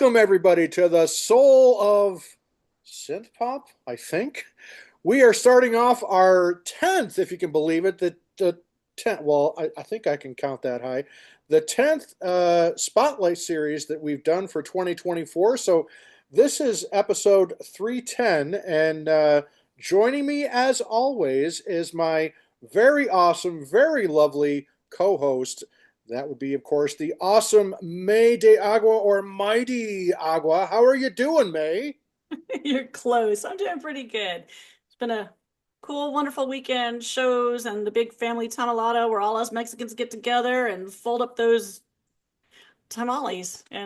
Welcome, everybody, to the soul of synth-pop, I think. We are starting off our 10th, if you can believe it, the 10th, well, I think I can count that high, the 10th Spotlight series that we've done for 2024. So this is episode 310, and joining me, as always, is my very awesome, very lovely co-host. That would be, of course, the awesome Mae de Agua or Mighty Agua. How are you doing, Mae? You're close. I'm doing pretty good. It's been a cool, wonderful weekend, shows and the big family tamalado where all us Mexicans get together and fold up those tamales. But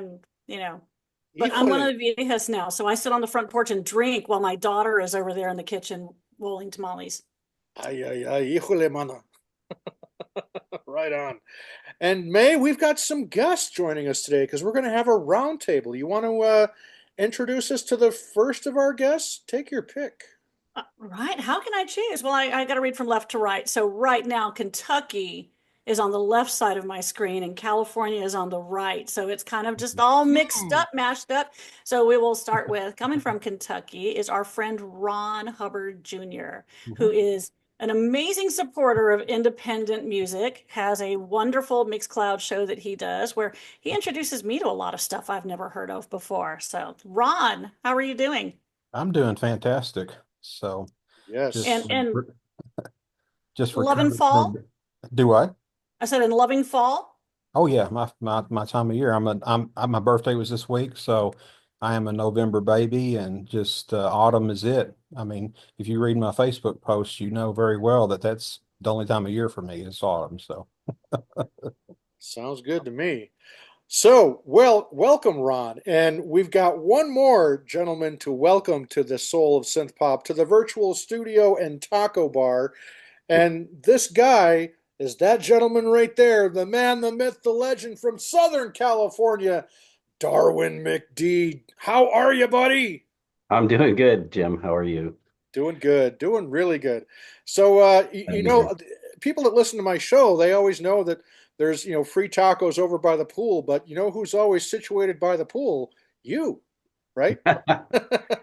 I'm one Híjole. of the viejas now, so I sit on the front porch and drink while my daughter is over there in the kitchen rolling tamales. Ay, ay, ay, híjole, mana. Right on. And Mae, we've got some guests joining us today because we're going to have a roundtable. You want to introduce us to the first of our guests? Take your pick. Right? How can I choose? Well, I got to read from left to right. So right now, Kentucky is on the left side of my screen and California is on the right. So it's kind of just all mixed Hmm. up, mashed up. So we will start with coming from Kentucky is our friend Ron Hubbard Jr., who Mhm. is an amazing supporter of independent music, has a wonderful Mixcloud show that he does where he introduces me to a lot of stuff I've never heard of before. So, Ron, how are you doing? I'm doing fantastic. So just Yes. And just loving recovered from fall? do I? I said in loving fall. Oh yeah, my time of year. My birthday was this week, so I am a November baby, and just autumn is it. I mean, if you read my Facebook post, you know very well that that's the only time of year for me is autumn. So Sounds good to me. So, well, welcome, Ron. And we've got one more gentleman to welcome to the soul of synth pop, to the virtual studio and taco bar. And this guy is that gentleman right there, the man, the myth, the legend from Southern California, Darwinmcd. How are you, buddy? I'm doing good, Jim. How are you? Doing good, doing really good. So, Glad to hear. people that listen to my show, they always know that there's, free tacos over by the pool, but you know who's always situated by the pool? You, right?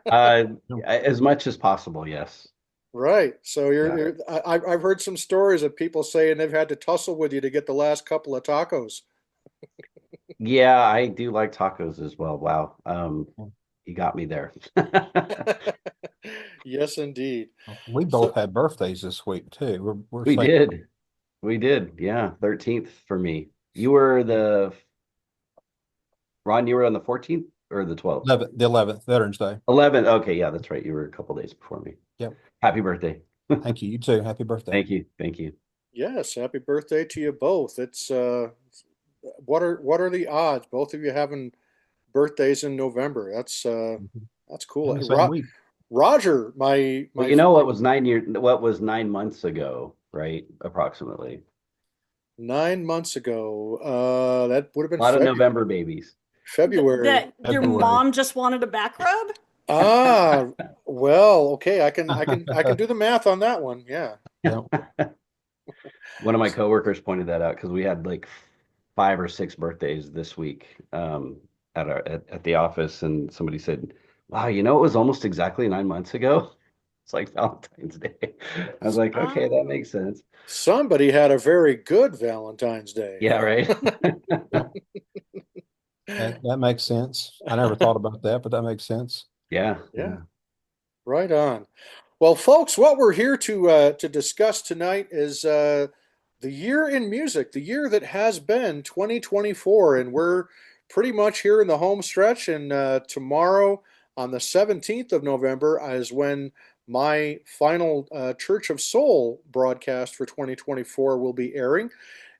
Uh, as much as possible, yes. Right. So Yeah. I've heard some stories of people saying they've had to tussle with you to get the last couple of tacos. Yeah, I do like tacos as well. Wow. You got me there. Yes, indeed. we both So, had birthdays this week too. We're We saying did. We did. Yeah. 13th for me. You were the Ron, you were on the 14th or the 12th? 11th Veterans Day. 11th. Okay, yeah, that's right. You were a couple days before me. Yep. Happy birthday. Thank you. You too. Happy birthday. Thank you. Thank you. yes, happy birthday to you both. It's what are the odds? Both of you having birthdays in November. Mhm. That's cool. In the same week. Roger, Well, my you know what was 9 months ago, right? Approximately. 9 months ago. That would have been A lot of November babies. February. That your February. mom just wanted a back rub? Ah, well, okay. I can do the math on that one. Yeah. Yeah. One of my coworkers pointed that out because we had like 5 or 6 birthdays this week at the office, and somebody said, "Wow, it was almost exactly 9 months ago." It's like Valentine's Day. I was like, "Okay, that Oh, makes sense." Somebody had a very good Valentine's Day. Yeah, right. Yep. That makes sense. I never thought about that, but that makes sense. Yeah, Yeah, yeah. right on. Well, folks, what we're here to discuss tonight is the year in music, the year that has been 2024, and we're pretty much here in the home stretch. And tomorrow, on the 17th of November, is when my final Church of Soul broadcast for 2024 will be airing.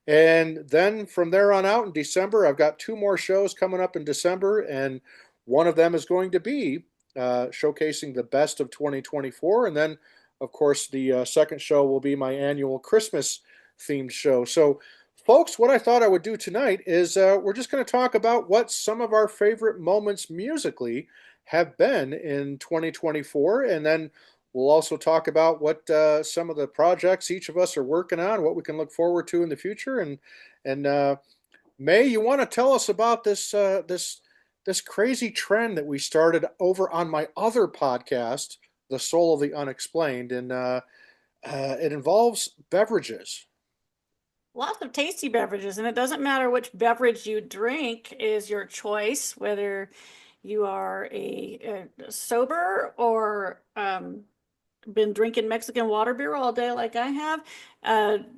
And then from there on out in December, I've got two more shows coming up in December, and one of them is going to be showcasing the best of 2024. And then, of course, the second show will be my annual Christmas themed show. So, folks, what I thought I would do tonight is we're just going to talk about what some of our favorite moments musically have been in 2024. And then we'll also talk about what some of the projects each of us are working on, what we can look forward to in the future. And May, you want to tell us about this this crazy trend that we started over on my other podcast, The Soul of the Unexplained, and it involves beverages. Lots of tasty beverages, and it doesn't matter which beverage you drink is your choice, whether you are a sober or been drinking Mexican water beer all day like I have.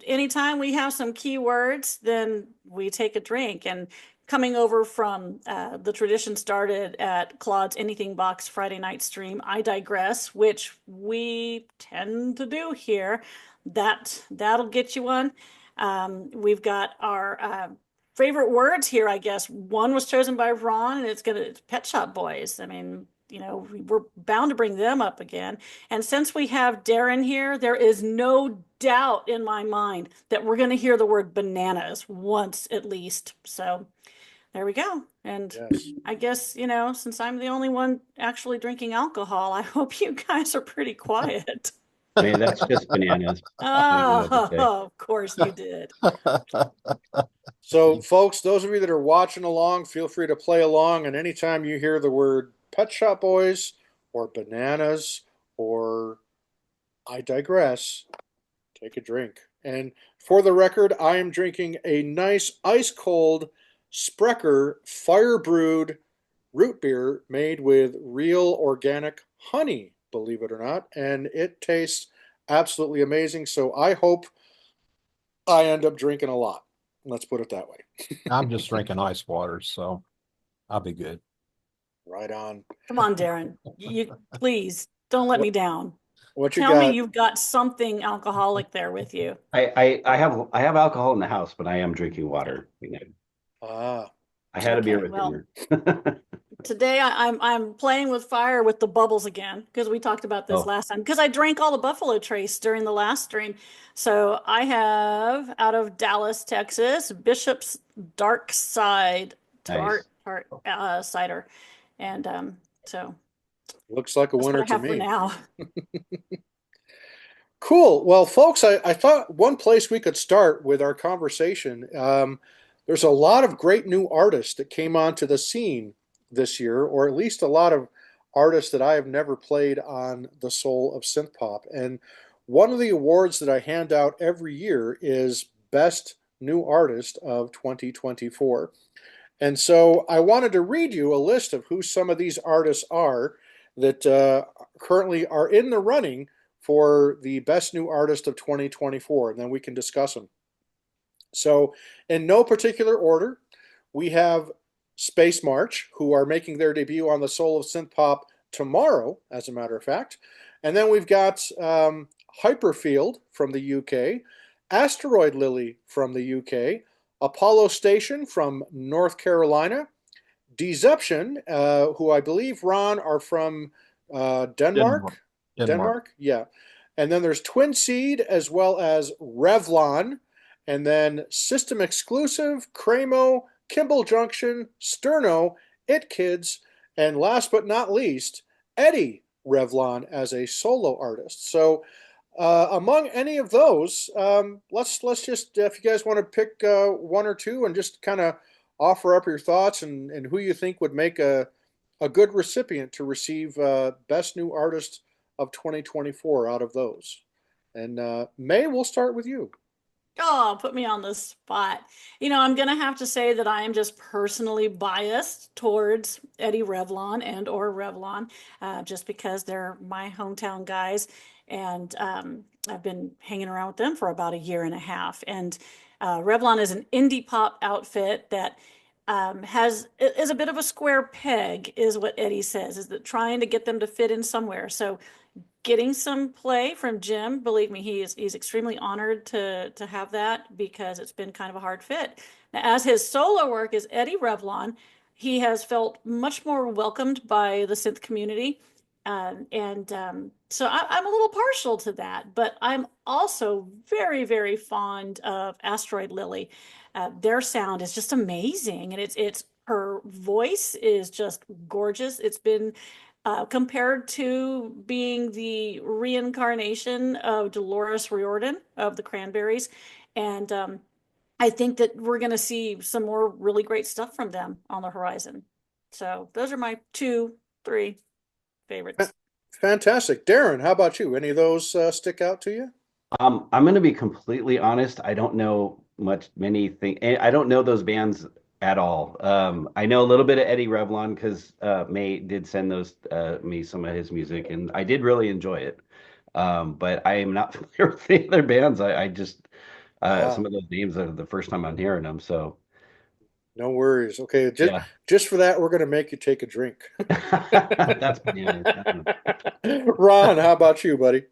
Anytime we have some keywords, then we take a drink. And coming over from the tradition started at Claude's Anything Box Friday night stream, I Digress, which we tend to do here. That'll get you one. We've got our favorite words here, I guess. One was chosen by Ron, and it's Pet Shop Boys. I mean, we're bound to bring them up again. And since we have Darren here, there is no doubt in my mind that we're going to hear the word bananas once at least. So there we go. And Yes. I guess, since I'm the only one actually drinking alcohol, I hope you guys are pretty quiet. Man, that's just bananas. Oh, of course you did. So, folks, those of you that are watching along, feel free to play along. And anytime you hear the word Pet Shop Boys or bananas or I digress, take a drink. And for the record, I am drinking a nice ice cold Sprecher fire brewed root beer made with real organic honey, believe it or not. And it tastes absolutely amazing. So I hope I end up drinking a lot. Let's put it that way. I'm just drinking ice water, so I'll be good. Right on. Come on, Darren. You please don't let me down. What you Tell me got? you've got something alcoholic there with you. I have alcohol in the house, but I am drinking water. Ah, I had a beer Okay, with well, dinner. today I'm playing with fire with the bubbles again because we talked about this Oh, last time because I drank all the Buffalo Trace during the last stream. So I have out of Dallas, Texas, Bishop's Dark Side nice. cider, and so looks like a that's what winner I to have for me. now. Cool. Well, folks, I thought one place we could start with our conversation. There's a lot of great new artists that came onto the scene this year, or at least a lot of artists that I have never played on the Soul of Synth Pop. And one of the awards that I hand out every year is Best New Artist of 2024. And so I wanted to read you a list of who some of these artists are that currently are in the running for the Best New Artist of 2024, and then we can discuss them. So, in no particular order, we have Space March, who are making their debut on the Soul of Synth Pop tomorrow, as a matter of fact. And then we've got Hyperfield from the UK, Asteroid Lily from the UK, Apollo Station from North Carolina, Deception, who I believe, Ron, are from Denmark. Denmark. Denmark. Denmark, yeah. And then there's Twin Seed as well as Revlon, and then System Exclusive, Cramo, Kimball Junction, Sterno, It Kids, and last but not least, Eddie Revlon as a solo artist. So among any of those, let's just if you guys want to pick one or two and just kind of offer up your thoughts and who you think would make a good recipient to receive Best New Artist of 2024 out of those. And May, we'll start with you. Oh, put me on the spot. I'm gonna have to say that I am just personally biased towards Eddie Revlon and or Revlon, just because they're my hometown guys, and I've been hanging around with them for about a year and a half. And Revlon is an indie pop outfit that is a bit of a square peg, is what Eddie says, is that trying to get them to fit in somewhere. So getting some play from Jimm. Believe me, he's extremely honored to have that because it's been kind of a hard fit. Now, as his solo work is Eddie Revlon, he has felt much more welcomed by the synth community. So I'm a little partial to that, but I'm also very, very fond of Asteroid Lily. Their sound is just amazing, and it's her voice is just gorgeous. It's been compared to being the reincarnation of Dolores Riordan of the Cranberries. And I think that we're going to see some more really great stuff from them on the horizon. So those are my two, three Fa- favorites. Fantastic. Darren, how about you? Any of those stick out to you? I'm going to be completely honest. I don't know many things. I don't know those bands at all. I know a little bit of Eddie Revlon because May did send those me some of his music, and I did really enjoy it. But I am not familiar with the other bands. I just Ah, some of those names are the first time I'm hearing them. So no worries. Okay, yeah, just for that, we're going to make you take a drink. that's bananas. Ron, how about you, buddy?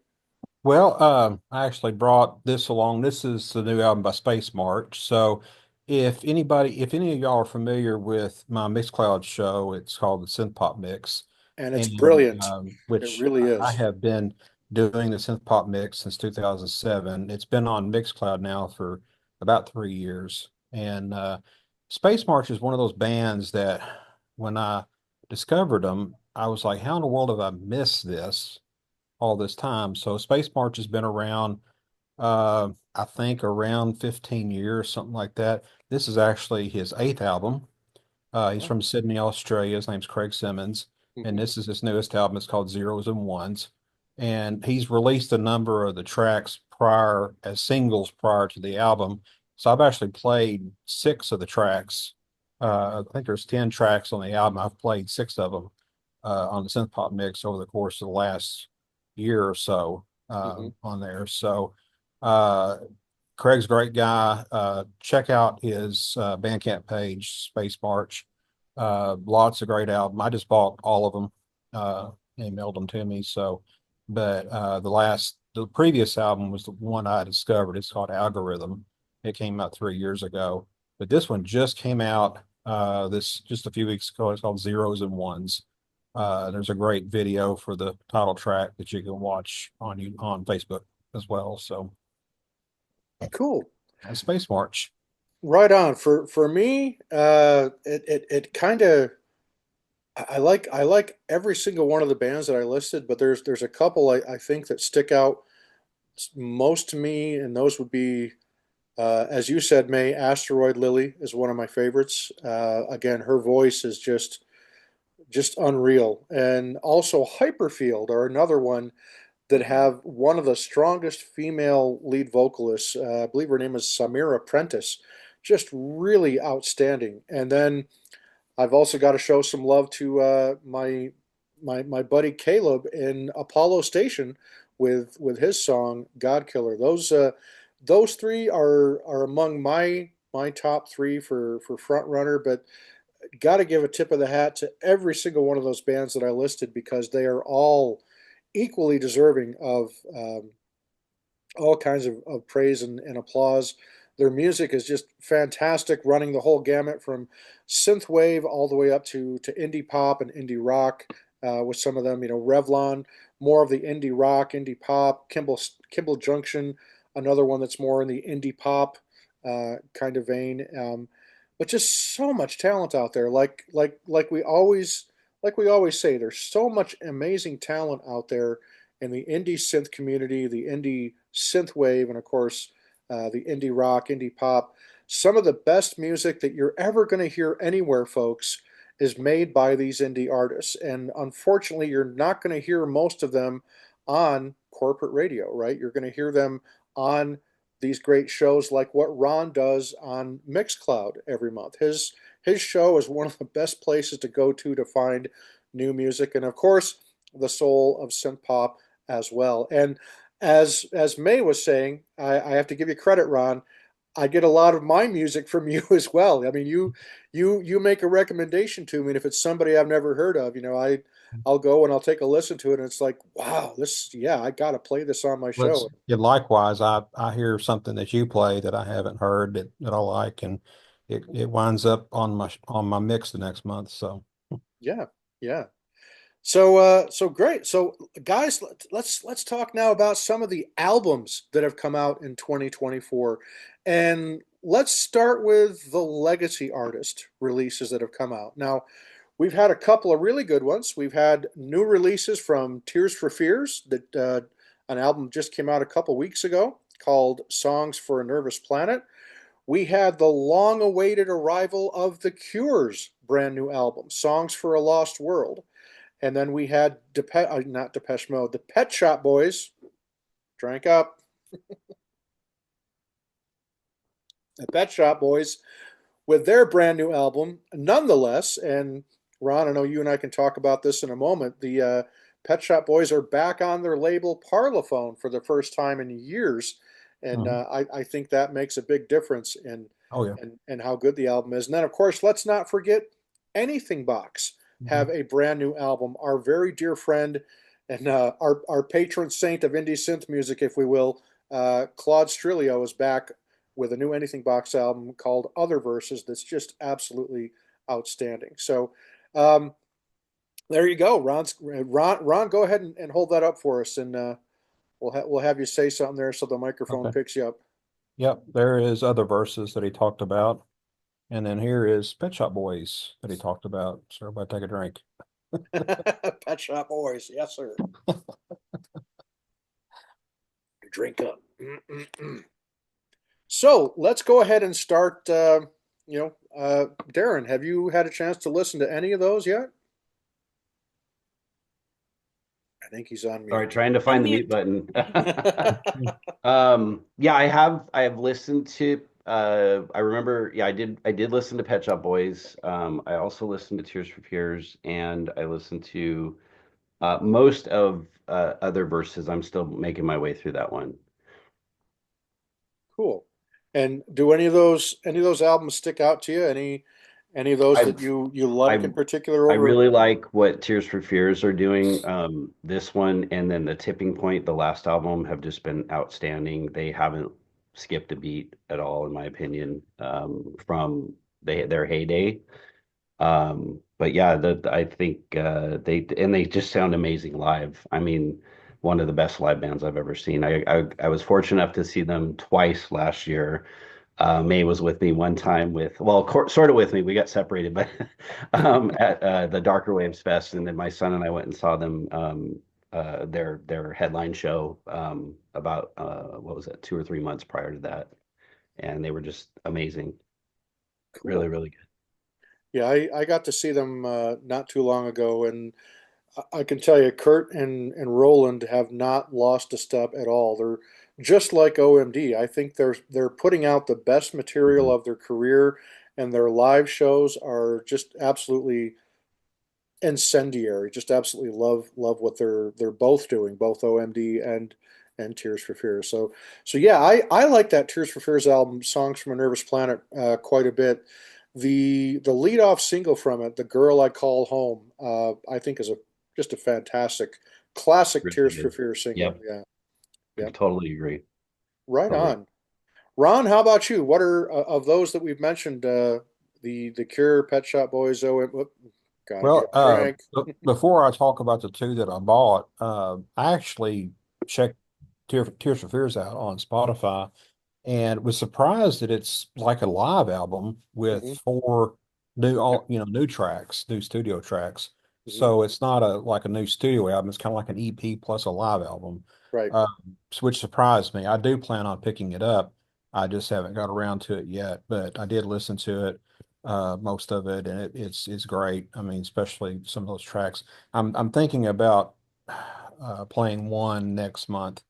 Well, I actually brought this along. This is the new album by Space March. So if any of y'all are familiar with my Mixcloud show, it's called the Synth-Pop Mix. And it's And brilliant. It which really I is. have been doing the Synth-Pop Mix since 2007. It's been on Mixcloud now for about 3 years. And Space March is one of those bands that when I discovered them, I was like, how in the world have I missed this all this time? So Space March has been around, I think around 15 years, something like that. This is actually his eighth album. He's Oh, from Sydney, Australia. His name's Craig Simmons, and mhm. this is his newest album. It's called Zeros and Ones, and he's released a number of the tracks prior as singles prior to the album. So I've actually played six of the tracks. I think there's 10 tracks on the album. I've played six of them on the synth pop mix over the course of the last year or so Mhm. on there. So uh, Craig's a great guy. Check out his Bandcamp page, Space March. Lots of great album. I just bought all of them and mailed them to me. So, but the previous album was the one I discovered. It's called Algorithm. It came out 3 years ago, but this one just came out this just a few weeks ago. It's called Zeros and Ones. There's a great video for the title track that you can watch on Facebook as well. So, Cool. Space March. Right on. For me, it kind of I like every single one of the bands that I listed, but there's a couple I think that stick out most to me, and those would be as you said, May, Asteroid Lily is one of my favorites. Again, her voice is just unreal, and also Hyperfield are another one that have one of the strongest female lead vocalists. I believe her name is Samira Prentice. Just really outstanding. And then I've also got to show some love to my buddy Caleb in Apollo Station with his song God Killer. Those three are among my top three for front runner, but got to give a tip of the hat to every single one of those bands that I listed because they are all equally deserving of all kinds of praise and applause. Their music is just fantastic, running the whole gamut from synthwave all the way up to indie pop and indie rock. With some of them, Revlon, more of the indie rock, indie pop. Kimball Junction, another one that's more in the indie pop kind of vein. But just so much talent out there. Like we always say, there's so much amazing talent out there in the indie synth community, the indie synth wave, and of course, the indie rock, indie pop. Some of the best music that you're ever going to hear anywhere, folks, is made by these indie artists. And unfortunately, you're not going to hear most of them on corporate radio, right? You're going to hear them on these great shows like what Ron does on Mixcloud every month. His show is one of the best places to go to find new music, and of course, the soul of synth pop as well. And as May was saying, I have to give you credit, Ron. I get a lot of my music from you as well. I mean, you make a recommendation to me, and if it's somebody I've never heard of, I'll go and I'll take a listen to it, and it's like, wow, yeah, I got to play this on my Let's show. yeah, likewise, I hear something that you play that I haven't heard that I like, and it winds up on my mix the next month. So Yeah, yeah. So great. So guys, let's talk now about some of the albums that have come out in 2024. And let's start with the legacy artist releases that have come out. Now, we've had a couple of really good ones. We've had new releases from Tears for Fears that an album just came out a couple weeks ago called Songs for a Nervous Planet. We had the long-awaited arrival of The Cure's brand new album, Songs for a Lost World. And then we had not Depeche Mode, the Pet Shop Boys, drank up, the Pet Shop Boys with their brand new album, nonetheless. And Ron, I know you and I can talk about this in a moment. The Pet Shop Boys are back on their label Parlophone for the first time in years, and Mhm. I think that makes a big difference in Oh yeah. and how good the album is. And then, of course, let's not forget Anything Box have Mhm. a brand new album. Our very dear friend and our patron saint of indie synth music, if we will, Claude Strilio is back with a new Anything Box album called Other Verses that's just absolutely outstanding. So um, there you go, Ron. Go ahead and hold that up for us, and we'll have you say something there so the microphone Okay. picks you up. Yep. There is other verses that he talked about. And then here is Pet Shop Boys that he talked about. So everybody take a drink. Pet Shop Boys, yes sir. Drink up. Mm-mm-mm. So let's go ahead and start. Darren, have you had a chance to listen to any of those yet? I think he's on All mute. right, trying to find the mute Unmute. button. Mhm. Yeah, I have listened to I remember, yeah, I did listen to Pet Shop Boys. I also listened to Tears for Fears, and I listened to most of Other Verses. I'm still making my way through that one. Cool. And do any of those albums stick out to you? Any of those that I've you like I in particular I over? really like what Tears for Fears are doing. This one and then the Tipping Point, the last album, have just been outstanding. They haven't skipped a beat at all, in my opinion, from their heyday. But yeah, I think they just sound amazing live. I mean, one of the best live bands I've ever seen. I was fortunate enough to see them twice last year. May was with me one time sort of with me. We got separated, but at the Darker Waves Fest, and then my son and I went and saw them their headline show about what was it, 2 or 3 months prior to that, and they were just amazing, really, Cool. really good. Yeah, I got to see them not too long ago, and I can tell you, Kurt and Roland have not lost a step at all. They're just like OMD. I think they're putting out the best material Mhm. of their career, and their live shows are just absolutely incendiary. Just absolutely love what they're both doing, both OMD and Tears for Fears. So yeah, I like that Tears for Fears album, Songs from a Nervous Planet, quite a bit. The lead off single from it, "The Girl I Call Home," I think is a just a fantastic classic Really Tears for good. Fears single. Yep, Yeah, I yeah, totally agree. right Totally. on. Ron, how about you? What are of those that we've mentioned? The Cure, Pet Shop Boys, gotta get Well, a drink. before I talk about the two that I bought, I actually checked Tears for Fears out on Spotify and was surprised that it's like a live album with Hmm. four new, Yeah. new tracks, new studio tracks. Hmm. So it's not like a new studio album. It's kind of like an EP plus a live album, Right. uh, which surprised me. I do plan on picking it up. I just haven't got around to it yet, but I did listen to it, most of it, and it's great. I mean, especially some of those tracks. I'm thinking about playing one next month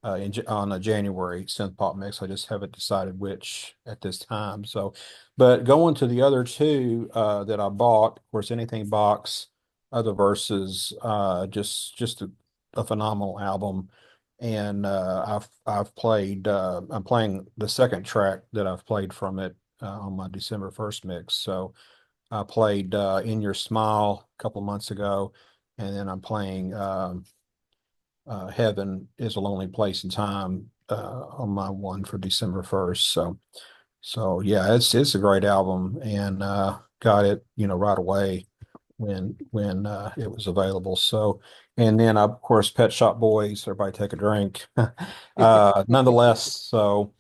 on a January synth-pop mix. I just haven't decided which at this time. So, but going to the other two that I bought, of course, Anything Box, Other Verses, just a phenomenal album. And I've played. I'm playing the second track that I've played from it on my December 1st mix. So I played In Your Smile a couple months ago, and then I'm playing. Heaven is a Lonely Place in Time on my one for December 1st. So yeah, it's a great album and got it, right away when it was available. So and then of course Pet Shop Boys, everybody take a drink. Nonetheless, so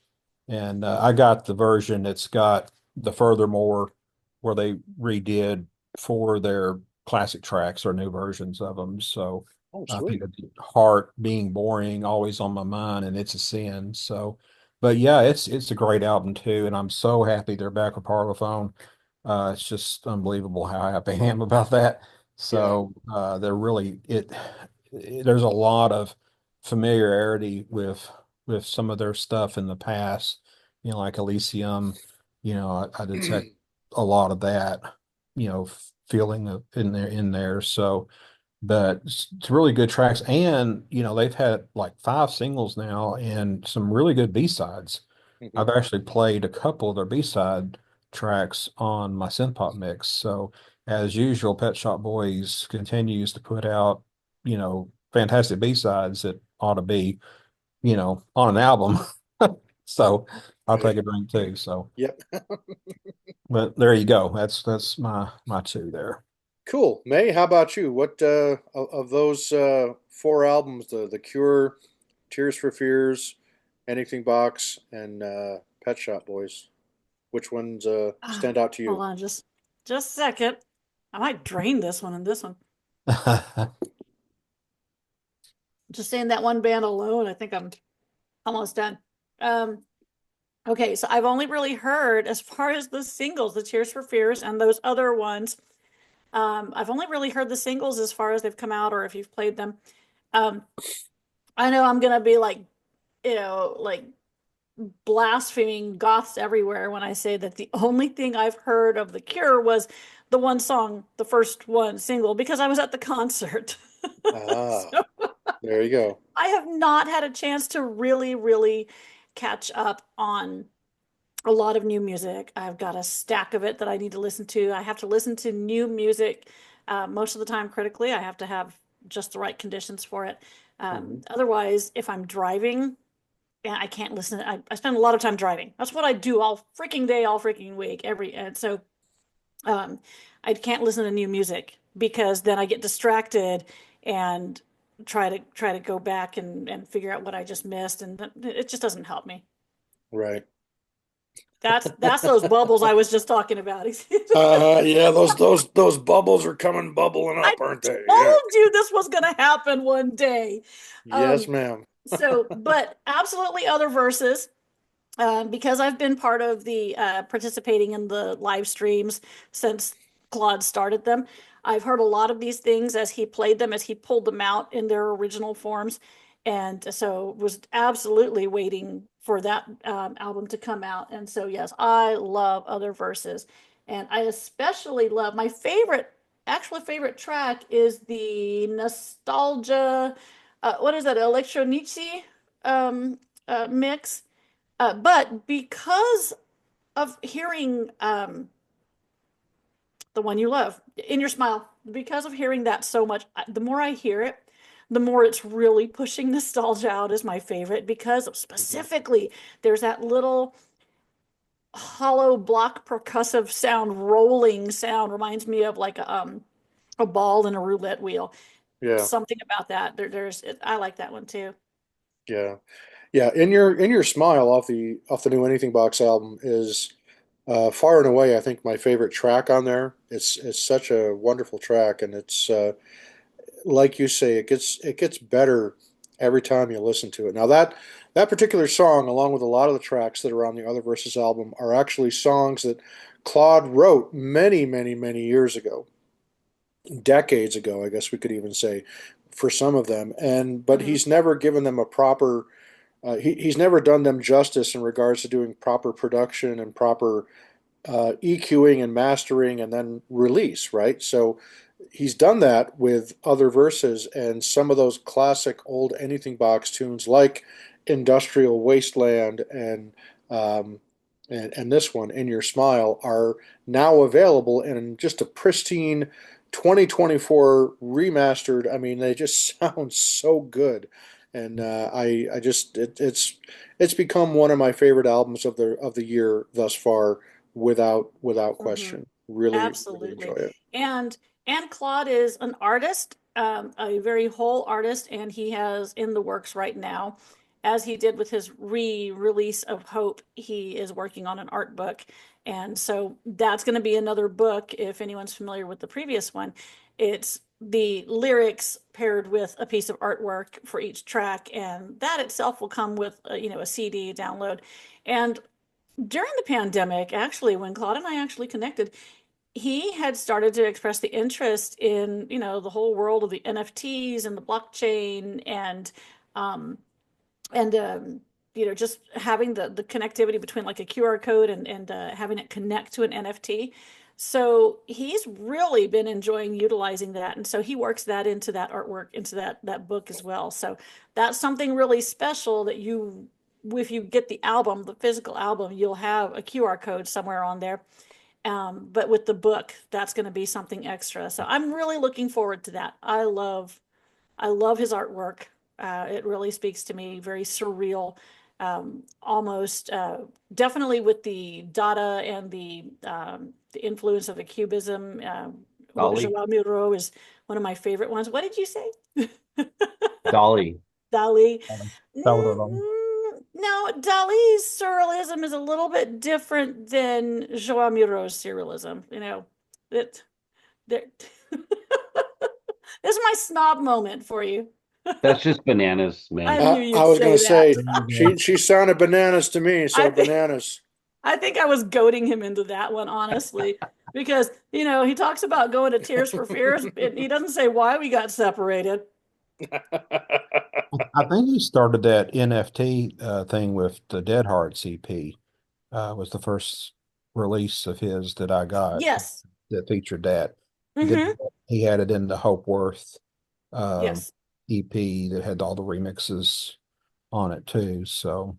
and I got the version that's got the Furthermore where they redid for their classic tracks or new versions of them. So Oh, I think sweet. of Heart, Being Boring, Always on My Mind, and It's a Sin. So But yeah, it's a great album too, and I'm so happy they're back with Parlophone. It's just unbelievable how happy I am about that. Yeah. So they're really there's a lot of familiarity with some of their stuff in the past, like Elysium. I detect a lot of that, feeling in there. So, but it's really good tracks, and they've had like 5 singles now and some really good B-sides. Mhm. I've actually played a couple of their B-side tracks on my synth-pop mix. So as usual, Pet Shop Boys continues to put out, fantastic B-sides that ought to be, on an album. So I'll take Right. a drink too. So, Yep. but there you go. That's my two there. Cool. May, how about you? What of those four albums, the Cure, Tears for Fears, Anything Box, and Pet Shop Boys, which ones stand out to Hold you? on, just a second. I might drain this one and this one. Just saying that one band alone, I think I'm almost done. Um, okay, so I've only really heard as far as the singles, the Tears for Fears and those other ones. I've only really heard the singles as far as they've come out or if you've played them. Um, I know I'm gonna be like, like blaspheming goths everywhere when I say that the only thing I've heard of The Cure was the one song, the first one single, because I was at the concert. Ah, So there you go. I have not had a chance to really, really catch up on a lot of new music. I've got a stack of it that I need to listen to. I have to listen to new music most of the time critically. I have to have just the right conditions for it. Hmm. Otherwise, if I'm driving, and I can't listen. I spend a lot of time driving. That's what I do all freaking day, all freaking week, and so um, I can't listen to new music because then I get distracted and try to go back and figure out what I just missed, and it just doesn't help me. Right. That's those bubbles I was just talking about. Yeah, those bubbles are coming bubbling I up, aren't they? Yeah. told you this was going to happen one day. Yes, Um, ma'am. but absolutely other verses. Because I've been part of the participating in the live streams since Claude started them, I've heard a lot of these things as he played them, as he pulled them out in their original forms. And so was absolutely waiting for that album to come out. And so, yes, I love other verses. And I especially love my actual favorite track is the nostalgia, what is that, Electro-Nietzsche mix but because of hearing the one you love in your smile, because of hearing that so much, the more I hear it, the more it's really pushing nostalgia out as my favorite because Hmm. specifically there's that little hollow block percussive sound, rolling sound reminds me of like a ball in a roulette wheel. Yeah, Something about that. I like that one too. yeah, yeah. In your smile off the new Anything Box album is far and away, I think, my favorite track on there. It's such a wonderful track, and it's like you say, it gets better every time you listen to it. Now that particular song, along with a lot of the tracks that are on the Other Verses album, are actually songs that Claude wrote many, many, many years ago, decades ago, I guess we could even say, for some of them. And but Hmm. he's never given them a proper he's never done them justice in regards to doing proper production and proper EQing and mastering and then release, right? So he's done that with Other Verses and some of those classic old Anything Box tunes like Industrial Wasteland um, and this one, In Your Smile, are now available in just a pristine 2024 remastered. I mean, they just sound so good. And I just it's become one of my favorite albums of the year thus far, without Hmm. question. Really, really enjoy Absolutely. it. And Claude is an artist, a very whole artist, and he has in the works right now, as he did with his re-release of Hope, he is working on an art book. And so that's going to be another book if anyone's familiar with the previous one. It's the lyrics paired with a piece of artwork for each track, and that itself will come with a CD download. And during the pandemic, actually, when Claude and I actually connected, he had started to express the interest in, the whole world of the NFTs and the blockchain um, and just having the connectivity between like a QR code and having it connect to an NFT. So he's really been enjoying utilizing that, and so he works that into that artwork, into that book as well. So that's something really special that if you get the album, the physical album, you'll have a QR code somewhere on there. But with the book, that's going to be something extra. So I'm really looking forward to that. I love his artwork. It really speaks to me, very surreal, almost definitely with the Dada and the influence of the Cubism. Dolly, Joao Miro is one of my favorite ones. What did you say? Dolly. Dali. Salvador. No, Dali's surrealism is a little bit different than Joao Miro's surrealism. It, there. This is my snob moment for you. That's just bananas, I man. knew I you'd was going say to say that. she sounded bananas to me, I so think bananas. I think I was goading him into that one, honestly, because he talks about going to Tears for Fears, and he doesn't say why we got separated. I think he started that NFT thing with the Dead Heart CP. Was the first release of his that I got Yes. that featured that. Mm-hmm. Then he had it in the Hope Worth um, Yes. EP that had all the remixes on it too. So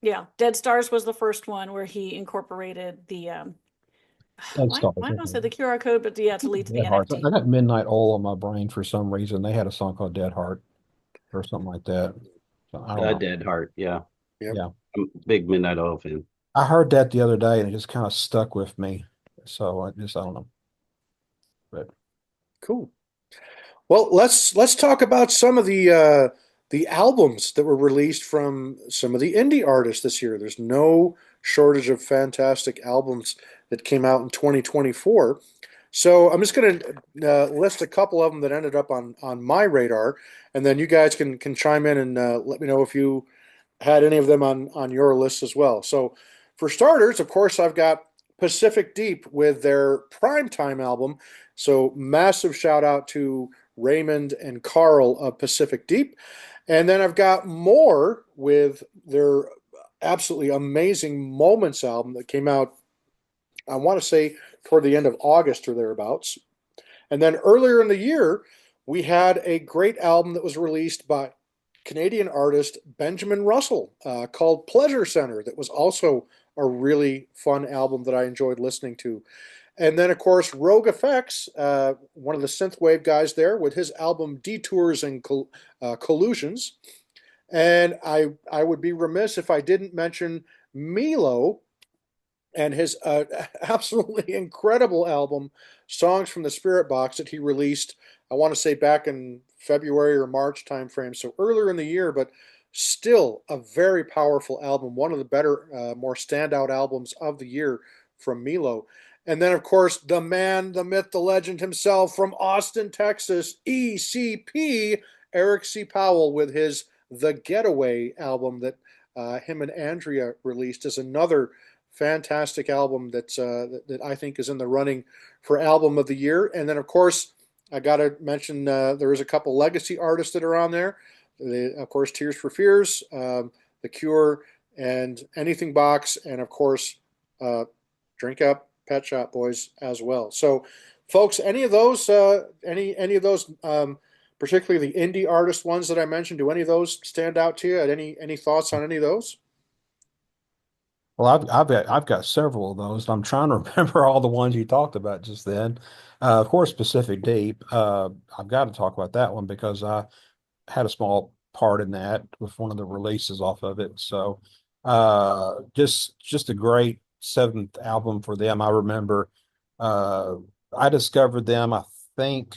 Yeah. Dead Stars was the first one where he incorporated the Dead why Stars. why don't I Okay. say the QR code, but yeah, to lead to the Dead Hearts. NFT. I got Midnight Oil on my brain for some reason. They had a song called Dead Heart or something like that. So I don't know. Dead Heart. Yeah. Yep. Yeah. I'm a big Midnight Oil fan. I heard that the other day and it just kind of stuck with me. So I don't know. But Cool. Well, let's talk about some of the albums that were released from some of the indie artists this year. There's no shortage of fantastic albums that came out in 2024. So I'm just going to list a couple of them that ended up on my radar, and then you guys can chime in and let me know if you had any of them on your list as well. So for starters, of course, I've got Pacific Deep with their primetime album. So massive shout out to Raymond and Carl of Pacific Deep. And then I've got more with their absolutely amazing Moments album that came out, I want to say, toward the end of August or thereabouts. And then earlier in the year, we had a great album that was released by Canadian artist Benjamin Russell called Pleasure Center, that was also a really fun album that I enjoyed listening to. And then, of course, Rogue Effects, one of the synthwave guys there, with his album Detours and Collusions. And I would be remiss if I didn't mention Milo and his absolutely incredible album, Songs from the Spirit Box, that he released, I want to say back in February or March timeframe, so earlier in the year, but still a very powerful album, one of the better, more standout albums of the year from Milo. And then, of course, the man, the myth, the legend himself from Austin, Texas, ECP, Eric C. Powell, with his The Getaway album that him and Andrea released, is another fantastic album that I think is in the running for album of the year. And then, of course, I got to mention there is a couple legacy artists that are on there. Of course, Tears for Fears, The Cure, and Anything Box, and of course, Drink Up, Pet Shop Boys as well. So, folks, any of those, any of those, particularly the indie artist ones that I mentioned, do any of those stand out to you? Any thoughts on any of those? well, I've got several of those. I'm trying to remember all the ones you talked about just then. Of course, Pacific Deep. I've got to talk about that one because I had a small part in that with one of the releases off of it. So, just a great seventh album for them. I remember, uh, I discovered them, I think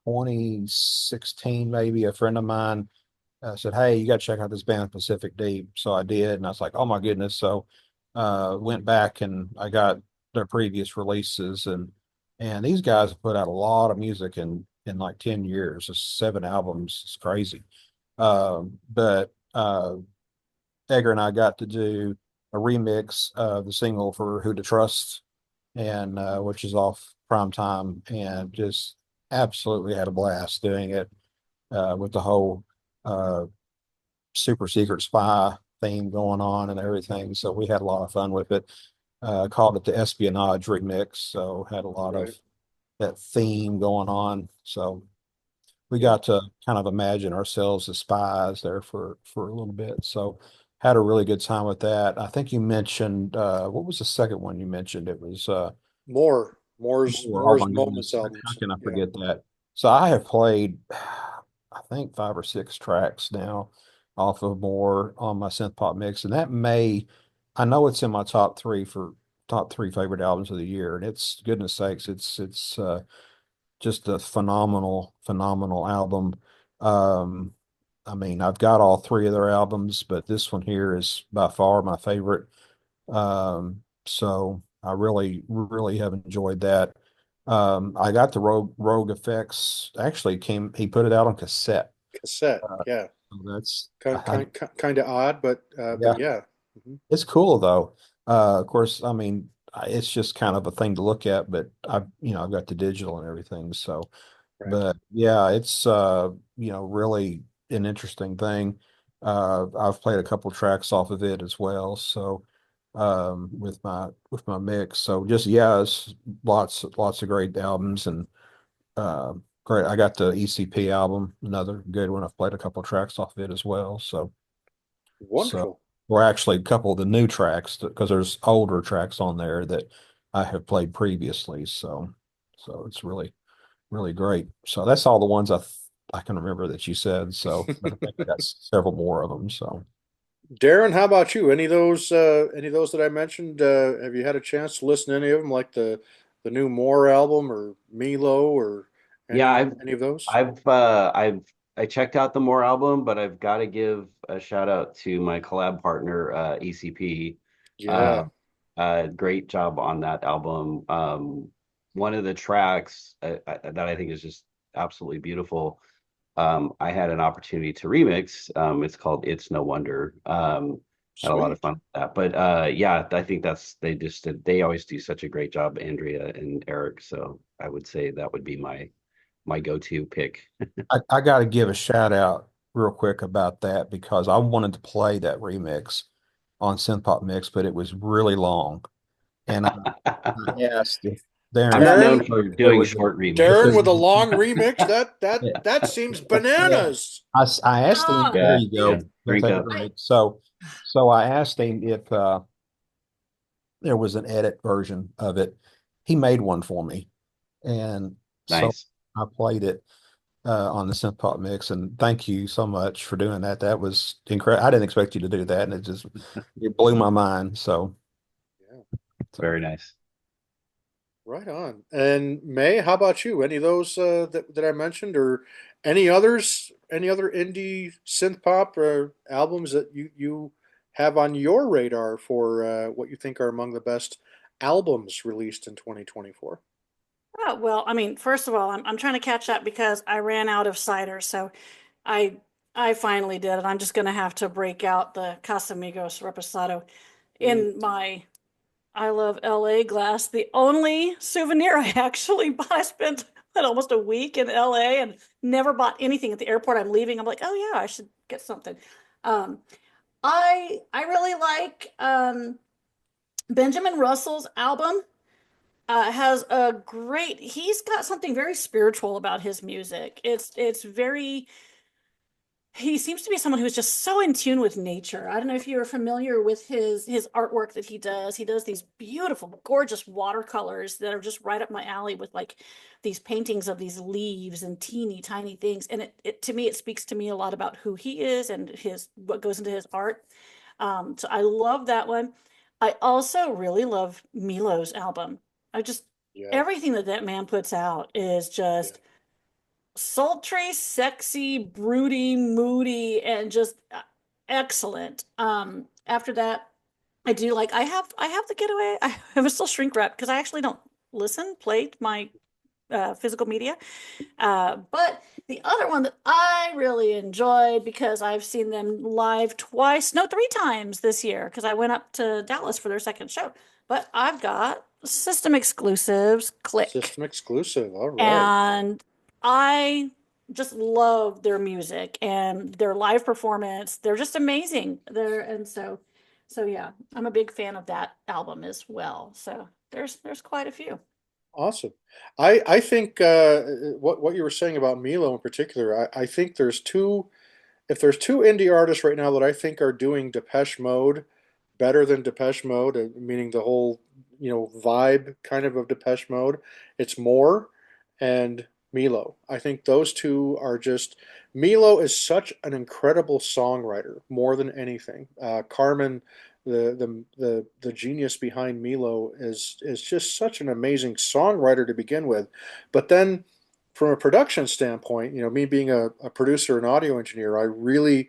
2016, maybe. A friend of mine said, "Hey, you got to check out this band Pacific Deep." So I did, and I was like, "Oh my goodness!" So went back and I got their previous releases, and these guys have put out a lot of music in like 10 years. It's 7 albums. It's crazy. But Edgar and I got to do a remix of the single for Who to Trust, and which is off Prime Time, and just absolutely had a blast doing it with the whole uh, super secret spy theme going on and everything. So we had a lot of fun with it. Called it the Espionage Remix. So had a lot of Right. that theme going on. So we Yeah. got to kind of imagine ourselves as spies there for a little bit. So had a really good time with that. I think you mentioned what was the second one you mentioned? It was Moore's oh my Moments goodness, how albums. can I Yeah. forget that? So I have played, I think 5 or 6 tracks now off of More on my synth pop mix, and that may, I know it's in my top three favorite albums of the year, and it's goodness sakes, it's just a phenomenal album. Um, I mean, I've got all three of their albums, but this one here is by far my favorite. So I really have enjoyed that. I got the Rogue Effects. Actually, he put it out on cassette. Cassette. Uh, Yeah. so that's Kind of odd, but yeah, yeah. Mhm. it's cool though. Of course, I mean, it's just kind of a thing to look at, but I've got the digital and everything. So, Right. but yeah, it's really an interesting thing. I've played a couple tracks off of it as well. So, with my mix. So just yeah, it's lots of great albums and great. I got the ECP album, another good one. I've played a couple tracks off of it as well. So, Wonderful. or actually a couple of the new tracks because there's older tracks on there that I have played previously. So it's really great. So that's all the ones I can remember that you said. So, but I think that's several more of them. So, Darren, how about you? Any of those that I mentioned? Have you had a chance to listen to any of them, like the new Moore album or Milo or Yeah, any of those? I checked out the More album, but I've got to give a shout out to my collab partner, ECP. Uh, Yeah. Great job on that album. One of the tracks that I think is just absolutely beautiful. I had an opportunity to remix. It's called "It's No Wonder." Had a lot of Sweet. fun with that. But yeah, I think they always do such a great job, Andrea and Eric. So I would say that would be my go-to pick. I got to give a shout out real quick about that because I wanted to play that remix on Synth Pop Mix, but it was really long, and I asked if I'm Darren not Darren, known for there doing was short if Darren there with a remixes. was long remix. That seems yeah. bananas. I asked him. Ah, There Yeah, you yeah. go. Gonna Drink take a up. I break. So I asked him if there was an edit version of it. He made one for me, and so Nice. I played it on the synth pop mix. And thank you so much for doing that. That was incredible. I didn't expect you to do that, and it blew my mind. Yeah. So Very nice. Right on. And May, how about you? Any of those that I mentioned, or any others? Any other indie synth pop albums that you have on your radar for what you think are among the best albums released in 2024? oh, well, I mean, first of all, I'm trying to catch up because I ran out of cider, so I I finally did it. I'm just gonna have to break out the Casamigos Reposado Mm, in my I love LA glass. The only souvenir I actually bought. I spent almost a week in LA and never bought anything at the airport. I'm leaving. I'm like, oh yeah, I should get something. Um, I really like Benjamin Russell's album. Has a great. He's got something very spiritual about his music. It's very he seems to be someone who is just so in tune with nature. I don't know if you're familiar with his artwork that he does. He does these beautiful, gorgeous watercolors that are just right up my alley with like these paintings of these leaves and teeny tiny things. And it to me, it speaks to me a lot about who he is and his what goes into his art. So I love that one. I also really love Milo's album. I just yeah, everything that that man puts out is yeah, just sultry, sexy, broody, moody, and just excellent. After that, I do like I have the getaway. I have a still shrink wrap because I actually don't play my physical media. But the other one that I really enjoyed because I've seen them live twice, no, three times this year because I went up to Dallas for their second show. But I've got System Exclusives Click. System exclusive. All right. And I just love their music and their live performance. They're just amazing. So yeah, I'm a big fan of that album as well. So there's quite a few. Awesome. I think what you were saying about Milo in particular, I think there's two if there's two indie artists right now that I think are doing Depeche Mode better than Depeche Mode, meaning the whole, vibe kind of Depeche Mode, it's Moore and Milo. I think those two are just Milo is such an incredible songwriter, more than anything. Carmen, the genius behind Milo is just such an amazing songwriter to begin with. But then from a production standpoint, me being a producer and audio engineer, I really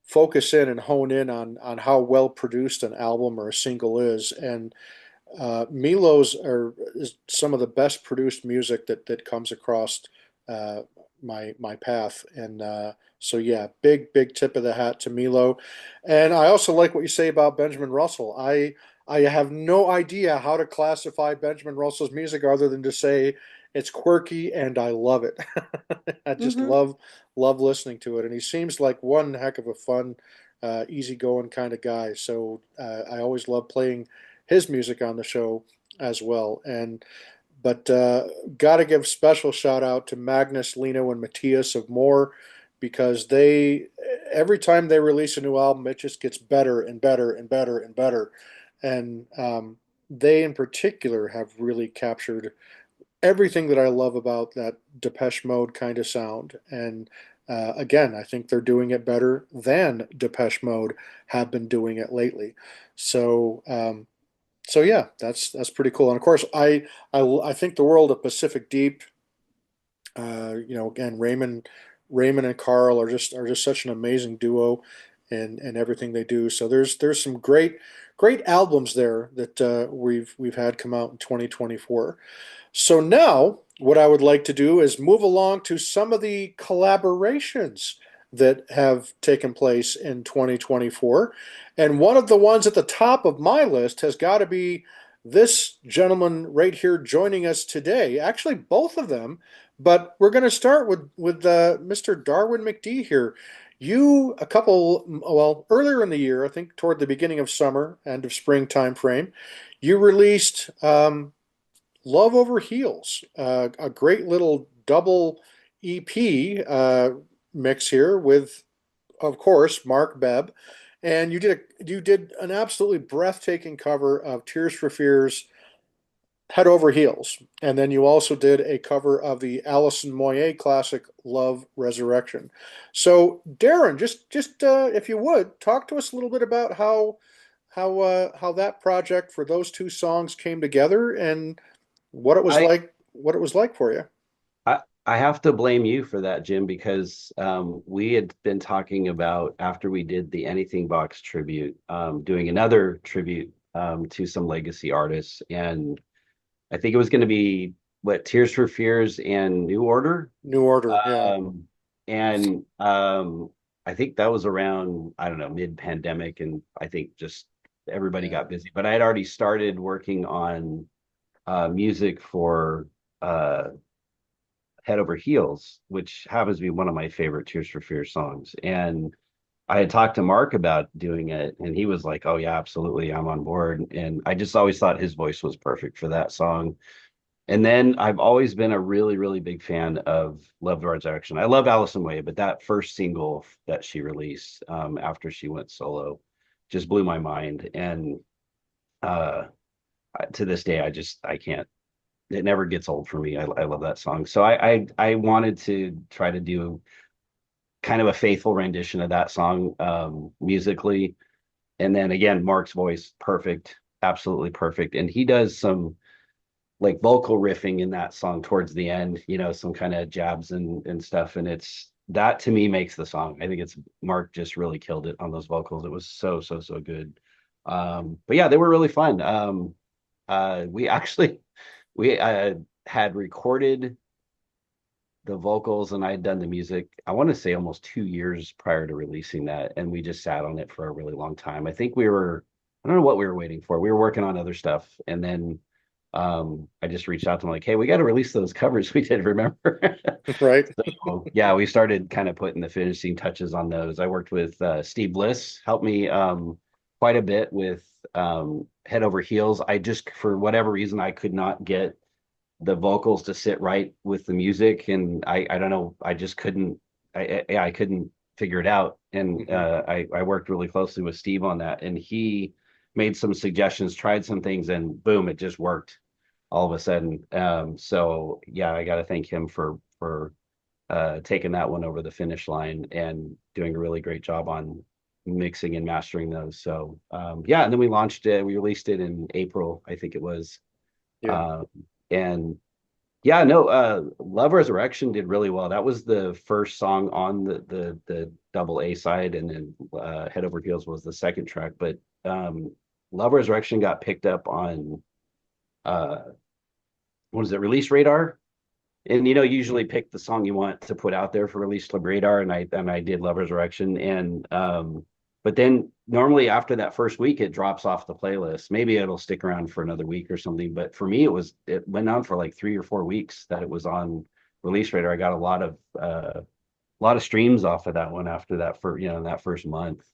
focus in and hone in on how well produced an album or a single is. And Milo's is some of the best produced music that comes across uh, my path. And so yeah, big tip of the hat to Milo. And I also like what you say about Benjamin Russell. I have no idea how to classify Benjamin Russell's music other than to say it's quirky and I love it. I just Hmm. love listening to it, and he seems like one heck of a fun, easygoing kind of guy. So I always love playing his music on the show as well. And but got to give special shout out to Magnus, Lino, and Matthias of More because they every time they release a new album, it just gets better and better and better and better. And they in particular have really captured everything that I love about that Depeche Mode kind of sound. And again, I think they're doing it better than Depeche Mode have been doing it lately. So so yeah, that's pretty cool. And of course, I think the world of Pacific Deep. Again, Raymond and Carl are just such an amazing duo, and everything they do. So there's some great albums there that we've had come out in 2024. So now, what I would like to do is move along to some of the collaborations that have taken place in 2024. And one of the ones at the top of my list has got to be this gentleman right here joining us today. Actually, both of them, but we're going to start with Mr. Darwinmcd here. You earlier in the year, I think toward the beginning of summer, end of spring time frame, you released Love Over Heels, a great little double EP mix here with, of course, Mark Bebb, and you did an absolutely breathtaking cover of Tears for Fears' Head Over Heels, and then you also did a cover of the Alison Moyet classic Love Resurrection. So, Darren, just if you would talk to us a little bit about how that project for those two songs came together and I what it was like for you. I have to blame you for that, Jim, because we had been talking about after we did the Anything Box tribute, doing another tribute to some legacy artists, and I think it was going to be what Tears for Fears and New Order, New Order, yeah. um, and I think that was around, I don't know, mid-pandemic, and I think just everybody Yeah. got busy. But I had already started working on music for Head Over Heels, which happens to be one of my favorite Tears for Fears songs. And I had talked to Mark about doing it, and he was like, "Oh yeah, absolutely, I'm on board." And I just always thought his voice was perfect for that song. And then I've always been a really, really big fan of Love Resurrection. I love Alison Way, but that first single that she released after she went solo just blew my mind. And uh, to this day, I can't. It never gets old for me. I love that song. So I wanted to try to do kind of a faithful rendition of that song musically. And then again, Mark's voice, perfect, absolutely perfect. And he does some like vocal riffing in that song towards the end, some kind of jabs and stuff. And it's that to me makes the song. I think it's Mark just really killed it on those vocals. It was so, so, so good. But yeah, they were really fun. We actually we had recorded the vocals and I had done the music, I want to say almost 2 years prior to releasing that. And we just sat on it for a really long time. I think I don't know what we were waiting for. We were working on other stuff. And then I just reached out to them like, hey, we got to release those covers we did, remember? Right? So yeah, we started kind of putting the finishing touches on those. I worked with Steve Bliss, helped me quite a bit with Head Over Heels. I just, for whatever reason, I could not get the vocals to sit right with the music, and I don't know, I just couldn't, I couldn't figure it out. And Hmm. I worked really closely with Steve on that, and he made some suggestions, tried some things, and boom, it just worked all of a sudden. So yeah, I got to thank him for taking that one over the finish line and doing a really great job on mixing and mastering those. So yeah, and then we launched it, we released it in April, I think it was. Yeah. Um, and yeah, no, Love Resurrection did really well. That was the first song on the double A side, and then Head Over Heels was the second track. But Love Resurrection got picked up on uh what is it, Release Radar? And you know, usually pick the song you want to put out there for Release Radar, and I did Love Resurrection, and but then normally after that first week it drops off the playlist. Maybe it'll stick around for another week or something, but for me it went on for like 3 or 4 weeks that it was on Release Radar. I got a lot of streams off of that one after that, for you know, that first month.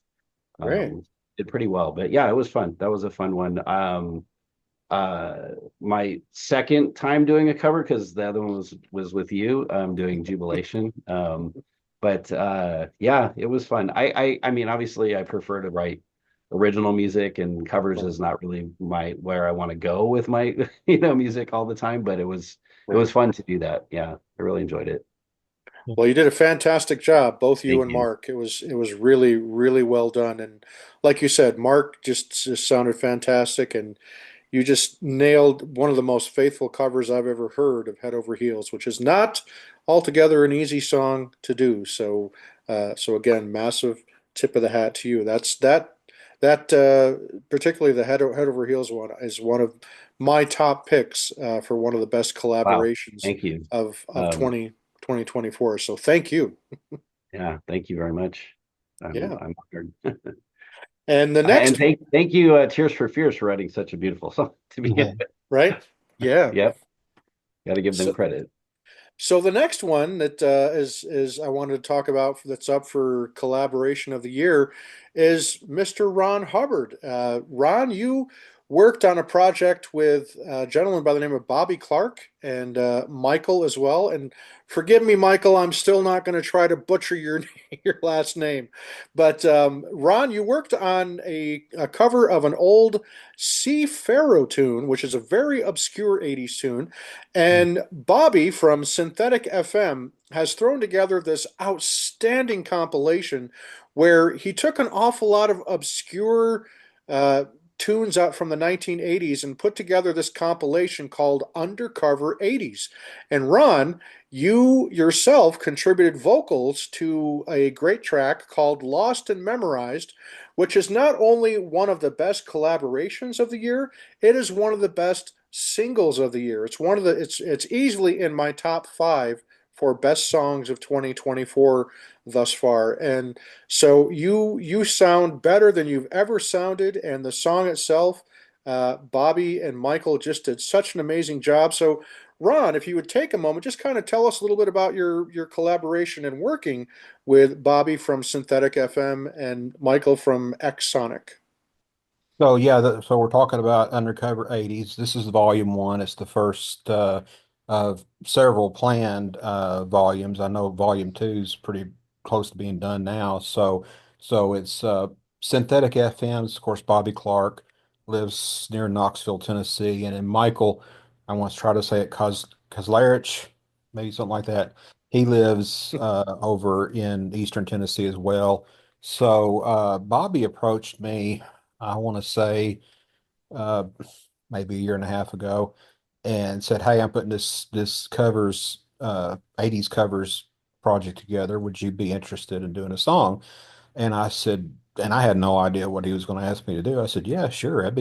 Great. Did pretty well, but yeah, it was fun. That was a fun one. Uh my second time doing a cover, because the other one was with you, doing Jubilation. But yeah, it was fun. I mean, obviously I prefer to write original music, and covers Right. is not really my where I want to go with my you know, music all the time, but it Right. was fun to do that. Yeah, I really enjoyed it. Well, you did a fantastic job, both you Thank and you. Mark. It was really, really well done. And like you said, Mark just sounded fantastic, and you just nailed one of the most faithful covers I've ever heard of Head Over Heels, which is not altogether an easy song to do. So again, massive tip of the hat to you. That particularly the Head Over Heels one is one of my top picks for one of the best Wow. collaborations Thank you. of um 2024. So thank you. yeah, thank you very much. Yeah. I'm honored. And the And next, thank you, Tears for Fears, for writing such a beautiful song to begin Mhm. with. right? Yeah. Yep, got to give them So credit. So the next one that is I wanted to talk about that's up for collaboration of the year is Mr. Ron Hubbard. Ron, you worked on a project with a gentleman by the name of Bobby Clark and Michael as well. And forgive me, Michael, I'm still not going to try to butcher your your last name. But Ron, you worked on a cover of an old Sea Pharaoh tune, which is a very obscure 80s tune. And Bobby from Synthetic FM has thrown together this outstanding compilation where he took an awful lot of obscure uh, tunes out from the 1980s and put together this compilation called Undercover 80s. And Ron, you yourself contributed vocals to a great track called Lost and Memorized, which is not only one of the best collaborations of the year, it is one of the best singles of the year. It's easily in my top five for best songs of 2024 thus far. And so you sound better than you've ever sounded, and the song itself, Bobby and Michael just did such an amazing job. So Ron, if you would take a moment, just kind of tell us a little bit about your collaboration and working with Bobby from Synthetic FM and Michael from X Sonic. So yeah, so we're talking about Undercover 80s. This is volume one. It's the first of several planned volumes. I know volume two is pretty close to being done now. So it's Synthetic FM's, of course, Bobby Clark lives near Knoxville, Tennessee, and then Michael, I want to try to say it Kozlarich, maybe something like that. He lives over in Eastern Tennessee as well. So Bobby approached me, I want to say uh, maybe a year and a half ago, and said, "Hey, I'm putting this covers 80s covers project together. Would you be interested in doing a song?" And I said, and I had no idea what he was going to ask me to do. I said, yeah, sure, that'd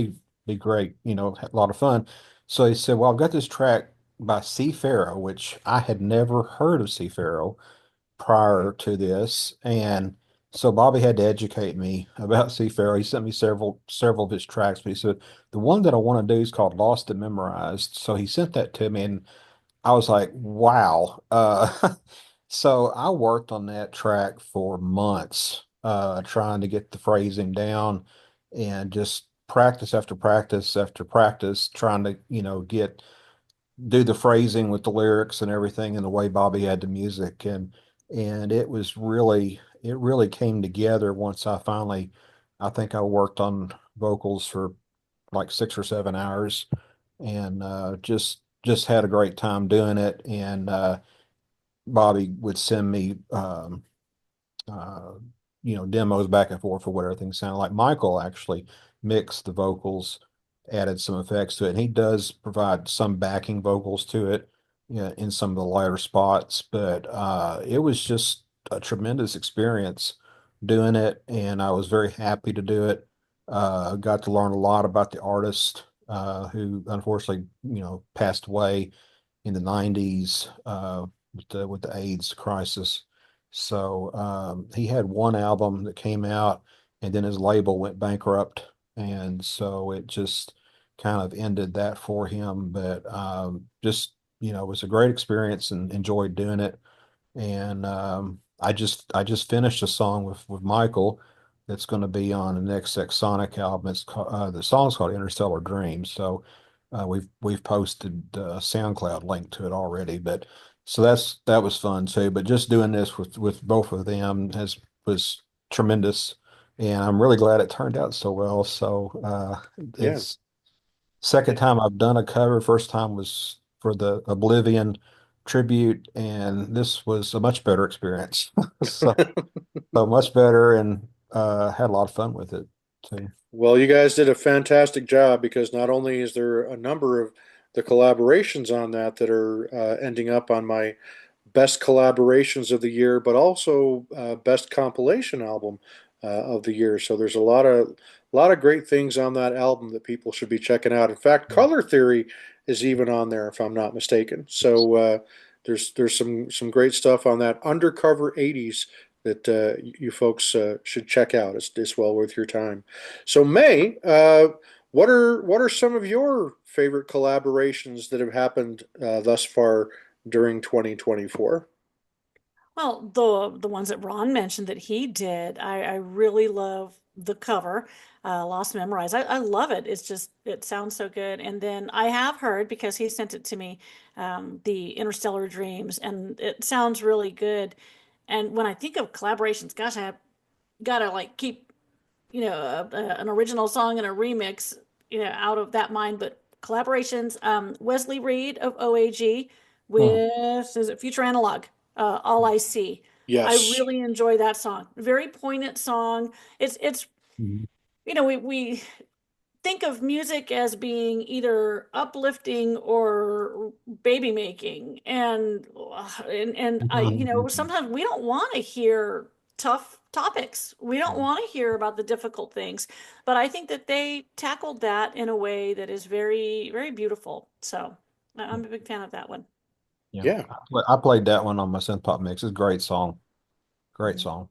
be great, a lot of fun. So he said, well, I've got this track by C. Farrow, which I had never heard of C. Farrow prior to this. And so Bobby had to educate me about C. Farrow. He sent me several of his tracks, but he said, the one that I want to do is called Lost and Memorized. So he sent that to me, and I was like, wow. So I worked on that track for months, trying to get the phrasing down and just practice after practice after practice, trying to, do the phrasing with the lyrics and everything and the way Bobby had the music. And it really came together once I think I worked on vocals for like 6 or 7 hours, and just had a great time doing it. And Bobby would send me uh, demos back and forth for what everything sounded like. Michael actually mixed the vocals, added some effects to it, and he does provide some backing vocals to it, in some of the lighter spots. But it was just a tremendous experience doing it, and I was very happy to do it. Got to learn a lot about the artist, who unfortunately, passed away in the 90s, with the AIDS crisis. So he had one album that came out, and then his label went bankrupt, and so it just kind of ended that for him. But just it was a great experience and enjoyed doing it. And I just finished a song with Michael that's going to be on the next Sonic album. The song's called Interstellar Dreams. So we've posted the SoundCloud link to it already. But so that was fun too. But just doing this with both of them was tremendous, and I'm really glad it turned out so well. So Yeah. it's second time I've done a cover. First time was for the Oblivion tribute, and this was a much better experience. So much better, and had a lot of fun with it too. Well, you guys did a fantastic job because not only is there a number of the collaborations on that are ending up on my best collaborations of the year, but also best compilation album of the year. So there's a lot of great things on that album that people should be checking out. In fact, Color Theory is even on there, if I'm not mistaken. So there's some great stuff on that Undercover '80s that you folks should check out. It's well worth your time. So May, what are some of your favorite collaborations that have happened thus far during 2024? Well, the ones that Ron mentioned that he did, I really love the cover, Lost Memorize. I love it. It sounds so good. And then I have heard, because he sent it to me, the Interstellar Dreams, and it sounds really good. And when I think of collaborations, gosh, I have gotta like keep an original song and a remix, out of that mind. But collaborations, Wesley Reed of OAG Hmm. with, is it Future Analog? All I See. I Yes. really enjoy that song. Very poignant song. It's Mhm. we think of music as being either uplifting or baby making, and I Mhm. sometimes we don't want to hear tough topics. We don't want to hear about the difficult things, but I think that they tackled that in a way that is very, very beautiful. So I'm a big fan of that one. Yeah, Yeah. I played that one on my synth-pop mix. It's a great song. Great song.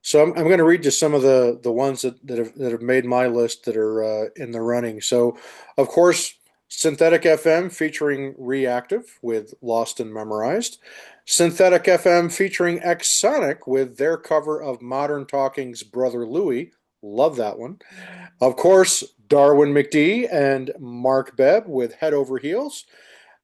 So I'm going to read just some of the ones that have made my list that are in the running. So, of course, Synthetic FM featuring Reactive with Lost and Memorized. Synthetic FM featuring X Sonic with their cover of Modern Talking's Brother Louie. Love that one. Of course, Darwinmcd and Mark Bebb with Head Over Heels.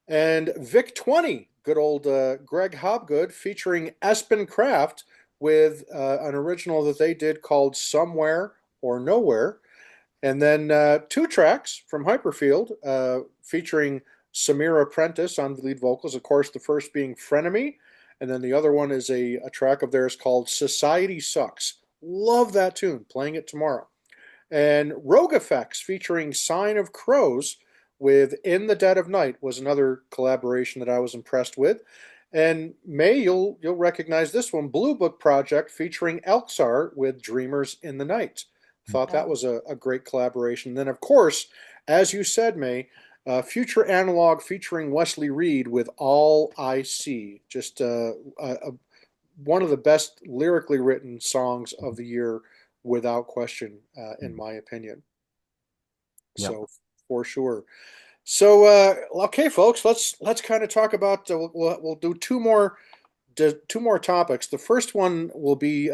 And Vic 20, good old Greg Hobgood featuring Espen Kraft with an original that they did called Somewhere or Nowhere. And then two tracks from Hyperfield featuring Samira Prentice on the lead vocals. Of course, the first being Frenemy, and then the other one is a track of theirs called Society Sucks. Love that tune, playing it tomorrow. And Rogue Effects featuring Sign of Crows with In the Dead of Night was another collaboration that I was impressed with. And May, you'll recognize this one, Blue Book Project featuring Elksar with Dreamers in the Night. Thought that was a great collaboration. Then, of course, as you said, May, Future Analog featuring Wesley Reed with All I See. Just one of the best lyrically written songs of the year, without question, in my opinion. Yep. So for sure. So okay, folks, let's kind of talk about. We'll do two more topics. The first one will be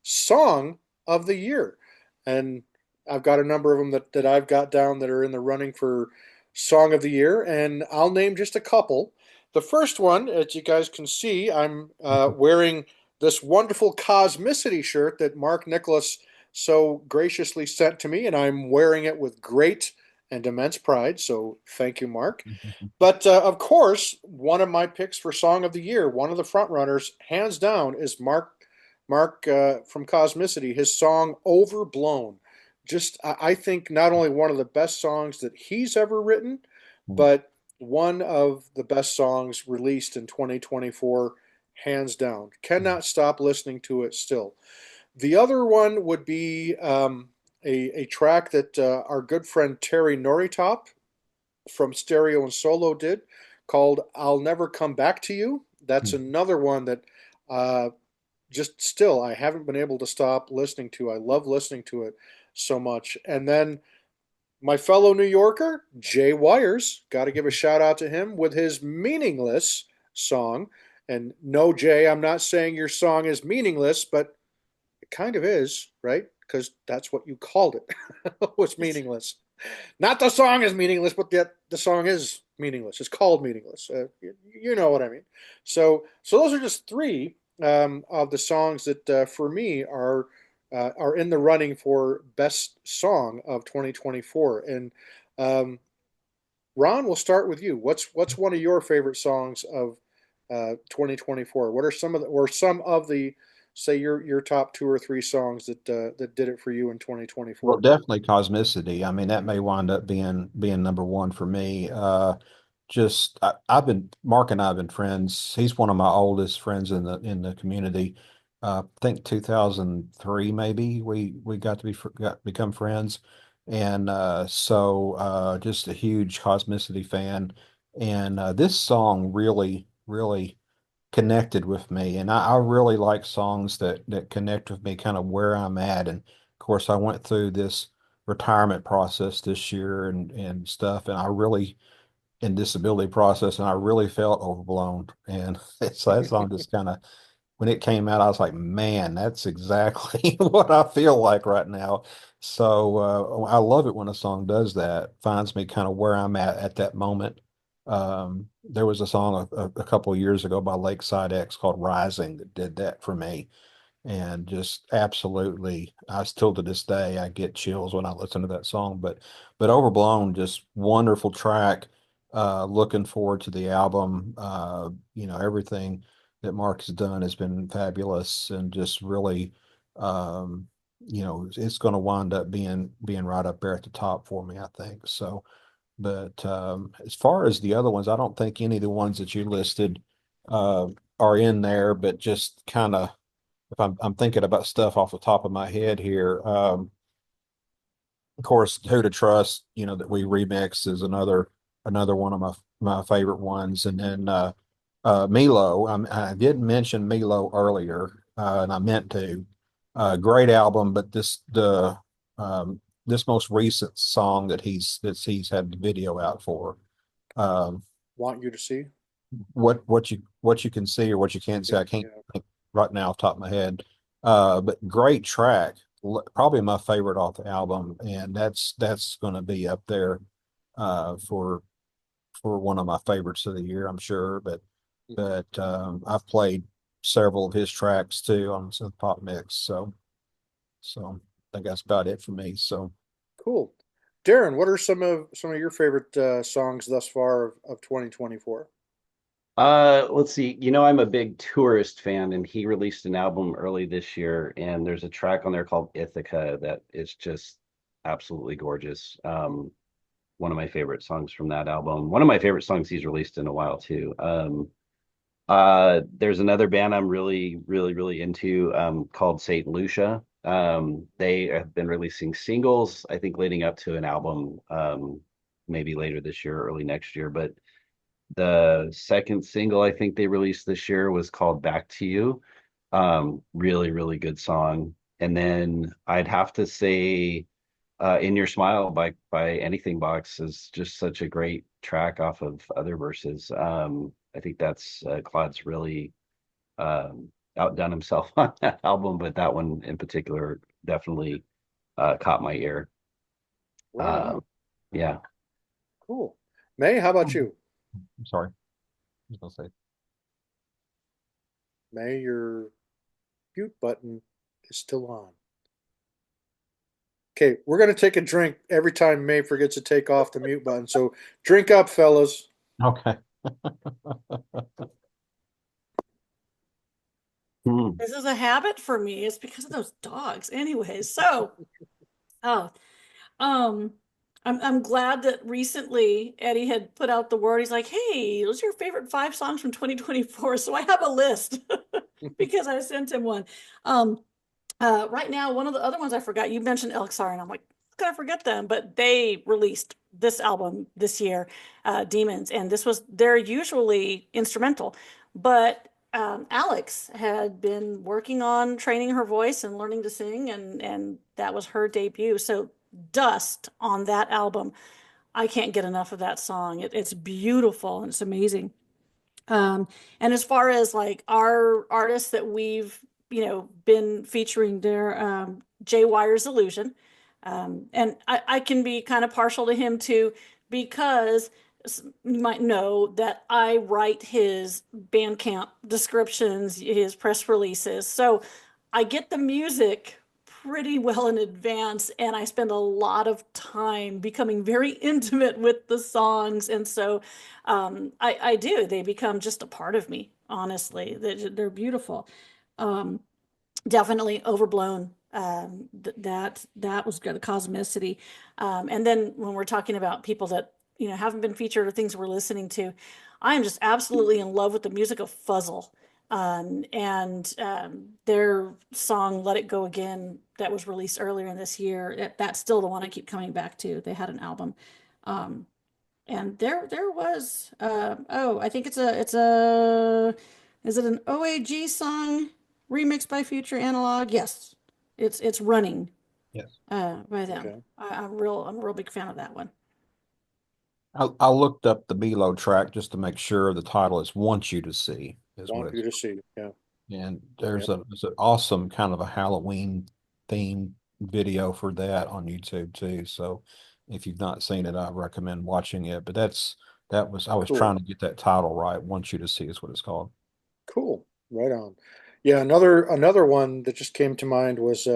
song of the year, and I've got a number of them that I've got down that are in the running for song of the year, and I'll name just a couple. The first one, as you guys can see, I'm wearing this wonderful Cosmicity shirt that Mark Nicholas so graciously sent to me, and I'm wearing it with great and immense pride. So thank you, Mark. But of course, one of my picks for Song of the Year, one of the front runners, hands down, is Mark from Cosmicity. His song "Overblown." Just, I think, not only one of the best songs that he's ever written, but one of the best songs released in 2024, hands down. Cannot stop listening to it still. The other one would be a track that our good friend Terry Noritop from Stereo and Solo did, called "I'll Never Come Back to You." That's another one that just still I haven't been able to stop listening to. I love listening to it so much. And then my fellow New Yorker, Jay Wires, got to give a shout out to him with his "Meaningless" song. And no, Jay, I'm not saying your song is meaningless, but it kind of is, right? Because that's what you called it, was meaningless. Not the song is meaningless, but the song is meaningless. It's called meaningless. You know what I mean. So those are just three of the songs that for me are in the running for best song of 2024. And um, Ron, we'll start with you. What's one of your favorite songs of 2024? What are some of the say your top two or three songs that did it for you in Well, 2024? definitely Cosmicity. I mean, that may wind up being number one for me. I've been Mark and I have been friends. He's one of my oldest friends in the community. I think 2003 maybe we got to become friends, and just a huge Cosmicity fan. And this song really connected with me, and I really like songs that connect with me, kind of where I'm at. And of course, I went through this retirement process this year and stuff, and I really in disability process, and I really felt overblown. And so that song just kind of, when it came out, I was like, man, that's exactly what I feel like right now. So I love it when a song does that, finds me kind of where I'm at that moment. There was a song a couple of years ago by Lakeside X called Rising that did that for me. And just absolutely, I still to this day I get chills when I listen to that song. But Overblown, just wonderful track. Looking forward to the album. Everything that Mark has done has been fabulous, and just really, um, it's going to wind up being right up there at the top for me, I think. So, but as far as the other ones, I don't think any of the ones that you listed uh, are in there, but just kind of, if I'm thinking about stuff off the top of my head here, of course, Who to Trust, that we remix is another one of my favorite ones. And then Milo, I did mention Milo earlier, and I meant to. Great album, but this most recent song that he's had the video out for. Um, Want You to See? what you can see or what you can't see, Yeah, I can't yeah. think right now off the top of my head. But great track, probably my favorite off the album, and that's going to be up there for one of my favorites of the year, I'm sure. But I've played several of his tracks too on Synth-Pop Mix, so I think that's about it for me. So. Cool. Darren, what are some of your favorite songs thus far of 2024? Let's see. I'm a big Tourist fan, and he released an album early this year, and there's a track on there called Ithaca that is just absolutely gorgeous. One of my favorite songs from that album. One of my favorite songs he's released in a while too. There's another band I'm really into called Saint Lucia. They have been releasing singles, I think, leading up to an album, maybe later this year, early next year. But the second single I think they released this year was called Back to You. Really good song. And then I'd have to say In Your Smile by Anything Box is just such a great track off of Other Verses. I think that's Claude's really outdone himself on that album, but that one in particular definitely caught my ear. Right Um, on. yeah. Cool. May, how about you? I'm sorry. I was gonna say, May, your mute button is still on. Okay, we're going to take a drink every time May forgets to take off the mute button. So drink up, fellas. okay. Hmm. This is a habit for me. It's because of those dogs. Anyways, so oh, um, I'm glad that recently Eddie had put out the word. He's like, "Hey, those are your favorite 5 songs from 2024." So I have a list because I sent him one. Um, right now, one of the other ones I forgot, you mentioned Elxar, and I'm like, how could I forget them? But they released this album this year, Demons, and they're usually instrumental. But Alex had been working on training her voice and learning to sing, and that was her debut. So Dust on that album, I can't get enough of that song. It's beautiful and it's amazing. Um, and as far as like our artists that we've, been featuring there, Jay Wire's Illusion. And I can be kind of partial to him too, because you might know that I write his Bandcamp descriptions, his press releases. So I get the music pretty well in advance, and I spend a lot of time becoming very intimate with the songs. And so I do. They become just a part of me, honestly. They're beautiful. Um, Definitely overblown. That was good, cosmicity. And then when we're talking about people that haven't been featured or things we're listening to, I am just absolutely in love with the music of Fuzzle. And their song "Let It Go Again" that was released earlier in this year. That's still the one I keep coming back to. They had an album. Um, and there was I think it's a is it an OAG song remixed by Future Analog? Yes. It's Running Yes. by them. Okay. I'm a real big fan of that one. I looked up the Below track just to make sure the title is Want You to See is what Want you it's to see. Yeah. and Yep. there's an awesome kind of a Halloween theme video for that on YouTube too. So if you've not seen it, I recommend watching it. But I was Cool. trying to get that title right. Want You to See is what it's called. Cool. Right on. Yeah, another one that just came to mind was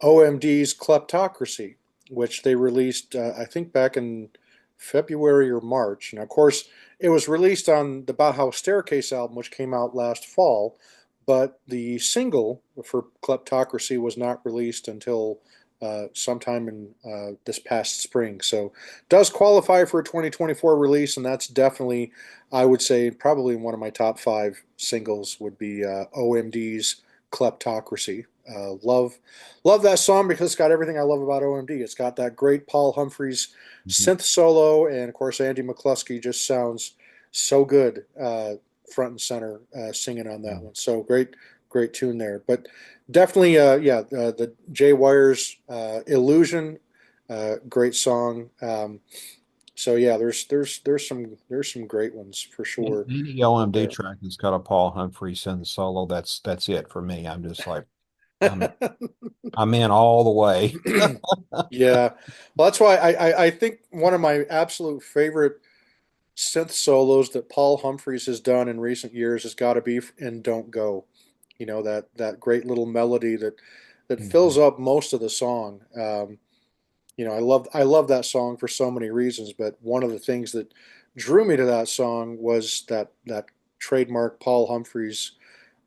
OMD's Kleptocracy, which they released I think back in February or March. And of course, it was released on the Bauhaus Staircase album, which came out last fall, but the single for Kleptocracy was not released until sometime in this past spring. So does qualify for a 2024 release, and that's definitely, I would say, probably one of my top five singles would be OMD's Kleptocracy. Love that song because it's got everything I love about OMD. It's got that great Paul Humphreys Mhm. synth solo, and of course Andy McCluskey just sounds so good front and center singing on that one. So great tune there. But definitely, the Jay Wires Illusion, great song. So yeah, there's some great ones for sure. Any OMD There. track that's got a Paul Humphrey synth solo, that's it for me. I'm just like I'm in all the way. Yeah, well, that's why I think one of my absolute favorite synth solos that Paul Humphreys has done in recent years has got to be in "Don't Go." That great little melody that fills Mhm. up most of the song. I love that song for so many reasons, but one of the things that drew me to that song was that trademark Paul Humphreys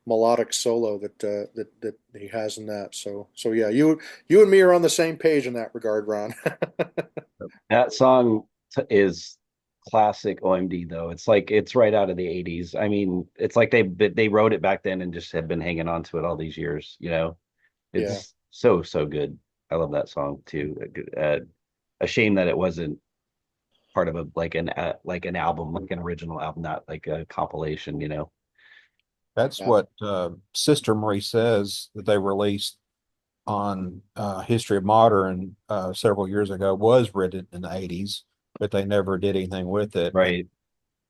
melodic solo that he has in that. So yeah, you and me are on the same page in that regard, Ron. That song is classic OMD though. It's like it's right out of the 80s. I mean, it's like they wrote it back then and just have been hanging on to it all these years, you know. Yeah. It's so good. I love that song too. A shame that it wasn't part of a like an album, like an original album, not like a compilation, you know. That's Yeah. what Sister Marie says that they released on History of Modern several years ago was written in the 80s, but they never did anything with it. And Right.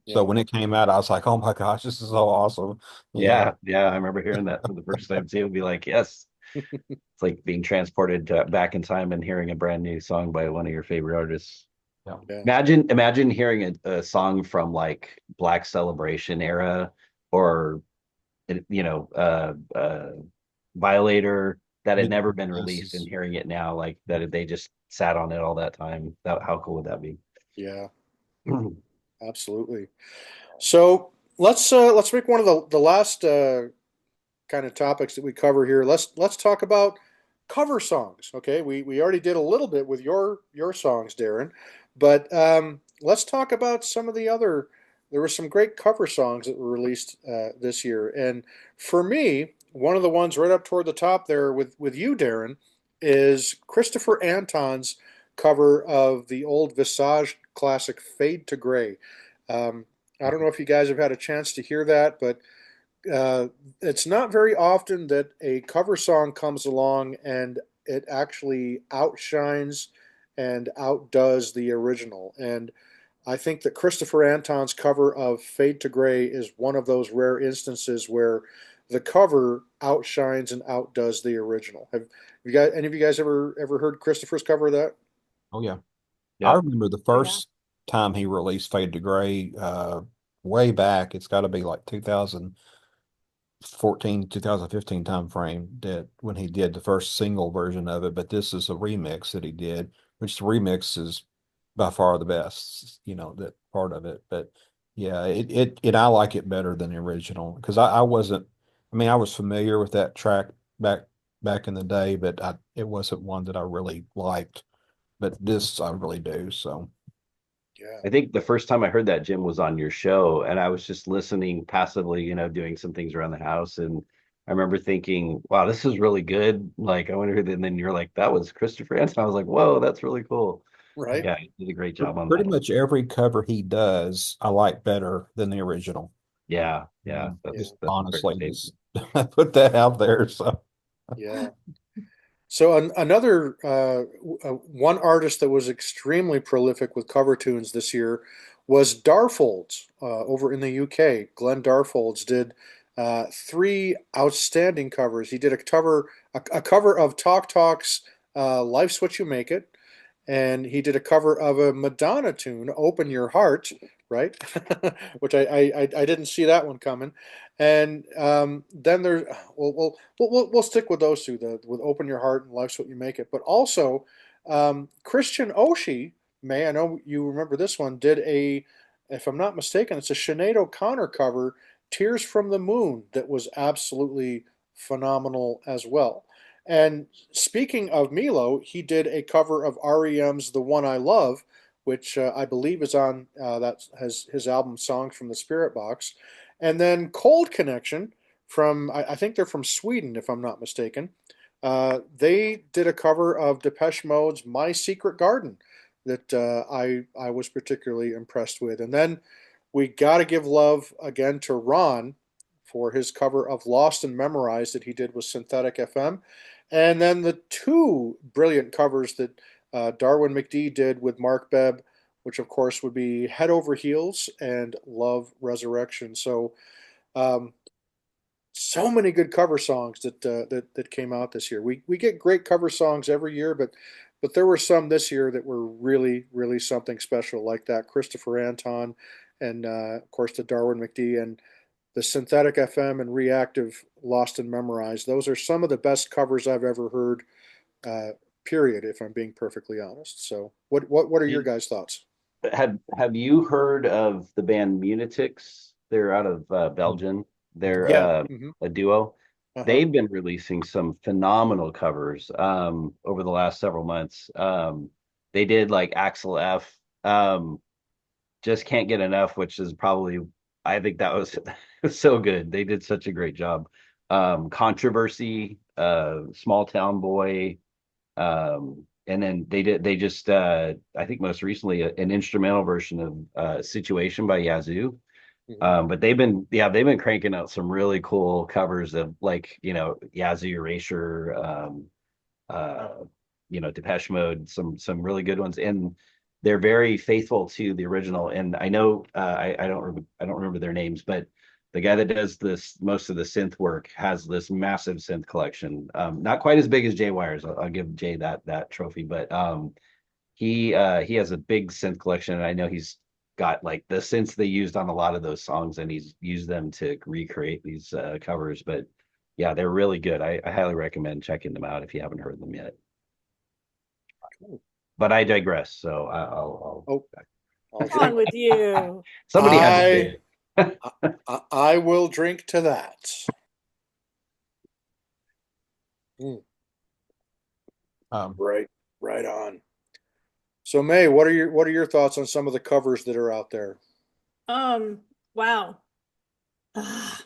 so Yeah. when it came out, I was like, oh my gosh, this is so awesome. You know, Yeah. I remember hearing that for the first time too. Be like, yes. It's like being transported back in time and hearing a brand new song by one of your favorite artists. yeah. Yeah. Imagine hearing a song from like Black Celebration era or Violator that had Mid- never been released and yes. hearing it now, like that they just sat on it all that time. How cool would that be? Yeah. Absolutely. So let's make one of the last kind of topics that we cover here. Let's talk about cover songs. Okay, we already did a little bit with your songs, Darren, but let's talk about some of the other. There were some great cover songs that were released this year, and for me, one of the ones right up toward the top there with you, Darren, is Christopher Anton's cover of the old Visage classic "Fade to Gray." Um, I don't know if you guys have had a chance to hear that, but uh, it's not very often that a cover song comes along and it actually outshines and outdoes the original. And I think that Christopher Anton's cover of Fade to Gray is one of those rare instances where the cover outshines and outdoes the original. Have you guys, any of you guys ever heard Christopher's cover of that? Oh yeah. I Yeah. remember the Oh, yeah. first time he released Fade to Gray, way back. It's got to be like 2014, 2015 time frame that when he did the first single version of it. But this is a remix that he did, which the remix is by far the best, you know, that part of it. But yeah, it I like it better than the original because I wasn't, I mean, I was familiar with that track back in the day, but it wasn't one that I really liked. But this I really do. So Yeah. I think the first time I heard that, Jim, was on your show, and I was just listening passively, doing some things around the house. And I remember thinking, wow, this is really good. Like, I wonder who, and then you're like, that was Christopher Hansen. I was like, whoa, that's really cool. Right. Yeah, he did a great job on pretty that. much every cover he does, I like better than the original. Yeah, Yeah. Just that's a fair honestly, statement. just put that out there. So Yeah. So another one artist that was extremely prolific with cover tunes this year was Darfolds over in the UK. Glenn Darfolds did three outstanding covers. He did a cover of Talk Talk's "Life's What You Make It," and he did a cover of a Madonna tune, "Open Your Heart," right? Which I didn't see that one coming. And then there's we'll stick with those two, with "Open Your Heart" and "Life's What You Make It." But also Christian Oshie, May, I know you remember this one, did if I'm not mistaken, it's a Sinead O'Connor cover, "Tears from the Moon," that was absolutely phenomenal as well. And speaking of Milo, he did a cover of REM's "The One I Love," which I believe is on that has his album "Songs from the Spirit Box." And then Cold Connection from, I think they're from Sweden, if I'm not mistaken. They did a cover of Depeche Mode's "My Secret Garden" that I was particularly impressed with. And then we got to give love again to Ron for his cover of "Lost and Memorized" that he did with Synthetic FM. And then the two brilliant covers that Darwinmcd did with Mark Bebb, which of course would be "Head Over Heels" and "Love Resurrection." So um, so many good cover songs that came out this year. We get great cover songs every year, but there were some this year that were really something special, like that Christopher Anton, and of course the Darwinmcd and the Synthetic FM and Reactive "Lost and Memorized." Those are some of the best covers I've ever heard. Uh, Period. If I'm being perfectly honest. So what are your You- guys' thoughts? Have you heard of the band Munitics? They're out of Belgium. They're Yeah. Hmm. a duo. Uh-huh. They've been releasing some phenomenal covers over the last several months. They did like Axel F. just can't get enough, which is probably, I think that was so good. They did such a great job. Controversy, Small Town Boy, and then they just I think most recently an instrumental version of Situation by Yazoo. Mhm. But they've been cranking out some really cool covers of, like, Yazoo Erasure, uh, Depeche Mode, some really good ones, and they're very faithful to the original. And I know I don't remember their names, but the guy that does this most of the synth work has this massive synth collection. Not quite as big as Jay Wires. I'll give Jay that trophy, but he has a big synth collection, and I know he's got like the synths they used on a lot of those songs, and he's used them to recreate these covers. But yeah, they're really good. I highly recommend checking them out if you haven't heard them yet. But I digress. So Oh, I'll What's wrong drink. with you? somebody had to say I, it. I will drink to that. Mm, Um, right, right on. So May, what are your thoughts on some of the covers that are out there? Wow. Ah,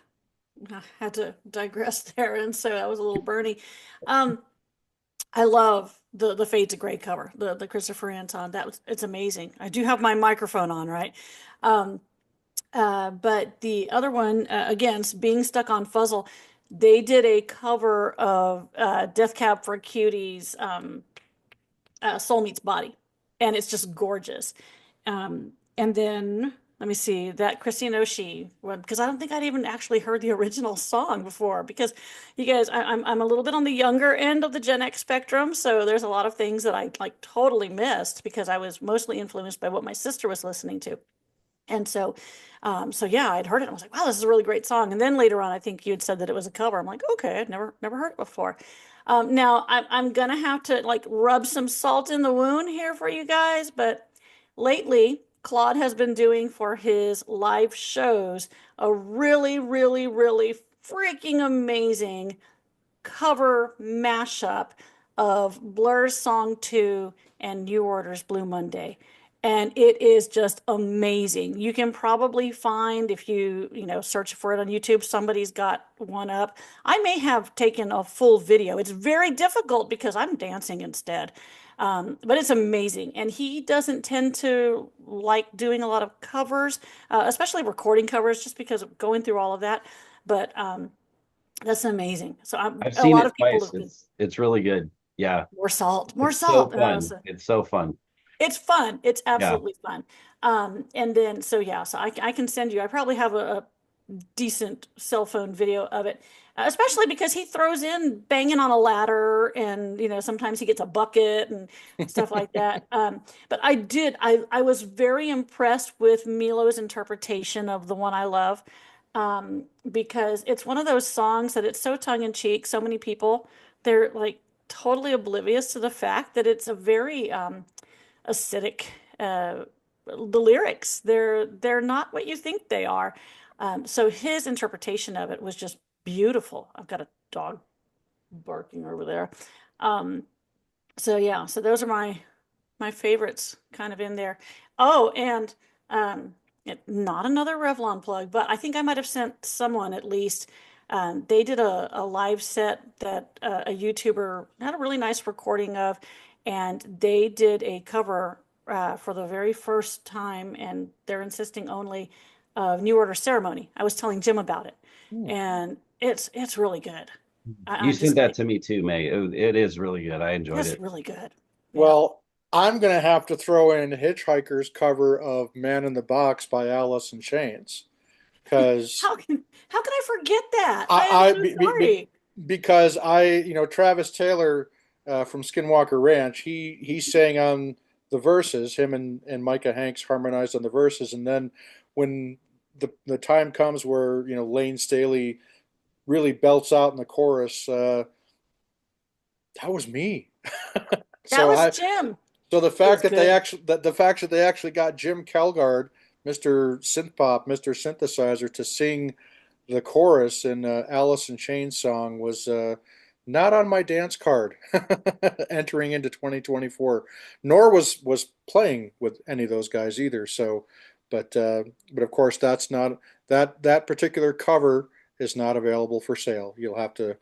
I had to digress there, and so that was a little burny. Um, I love the Fade to Gray cover, the Christopher Anton. It's amazing. I do have my microphone on, right? Um, but the other one, again, being stuck on Fuzzle, they did a cover of Death Cab for Cutie's Soul Meets Body, and it's just gorgeous. And then let me see that Christine Oshie one, because I don't think I'd even actually heard the original song before. Because you guys, I'm a little bit on the younger end of the Gen X spectrum, so there's a lot of things that I like totally missed because I was mostly influenced by what my sister was listening to. And so yeah, I'd heard it. And I was like, wow, this is a really great song. And then later on, I think you had said that it was a cover. I'm like, okay, I'd never heard it before. Now I'm gonna have to like rub some salt in the wound here for you guys, but lately Claude has been doing for his live shows a really, really, really freaking amazing cover mashup of Blur's Song 2 and New Order's Blue Monday. And it is just amazing. You can probably find, if you search for it on YouTube, somebody's got one up. I may have taken a full video. It's very difficult because I'm dancing instead. But it's amazing. And he doesn't tend to like doing a lot of covers, especially recording covers, just because of going through all of that. But that's amazing. So I've a seen lot it of people twice. have been it's really good. Yeah, more salt, more it's so salt. fun. It's so fun. It's fun. It's Yeah. absolutely fun. And then so yeah, so I can send you. I probably have a decent cell phone video of it, especially because he throws in banging on a ladder, and sometimes he gets a bucket and stuff like that. But I was very impressed with Milo's interpretation of the one I love, because it's one of those songs that it's so tongue in cheek. So many people, they're like totally oblivious to the fact that it's a very acidic. The lyrics, they're not what you think they are. So his interpretation of it was just beautiful. I've got a dog barking over there. Um, so yeah, so those are my favorites kind of in there. Oh, and not another Revlon plug, but I think I might have sent someone at least. They did a live set that a YouTuber had a really nice recording of, and they did a cover for the very first time, and they're insisting only of New Order Ceremony. I was telling Jim about it, Hmm. and it's really good. You I'm sent just that like, to me too, May. It is really good. I enjoyed it's it. really good. Yeah. Well, I'm gonna have to throw in Hitchhiker's cover of "Man in the Box" by Alice in Chains because How can I forget that? I am I so be, be, be- sorry. because Travis Taylor from Skinwalker Ranch, he sang on the verses. Him and Micah Hanks harmonized on the verses, and then when the time comes where Lane Staley really belts out in the chorus, that was me. That so was I Jim. so It was good. the fact that they actually got Jim Kelgard, Mr. Synth-Pop, Mr. Synthesizer, to sing the chorus in Alice in Chains song was not on my dance card entering into 2024, nor was playing with any of those guys either. So but of course that's not that particular cover is not available for sale. You'll have to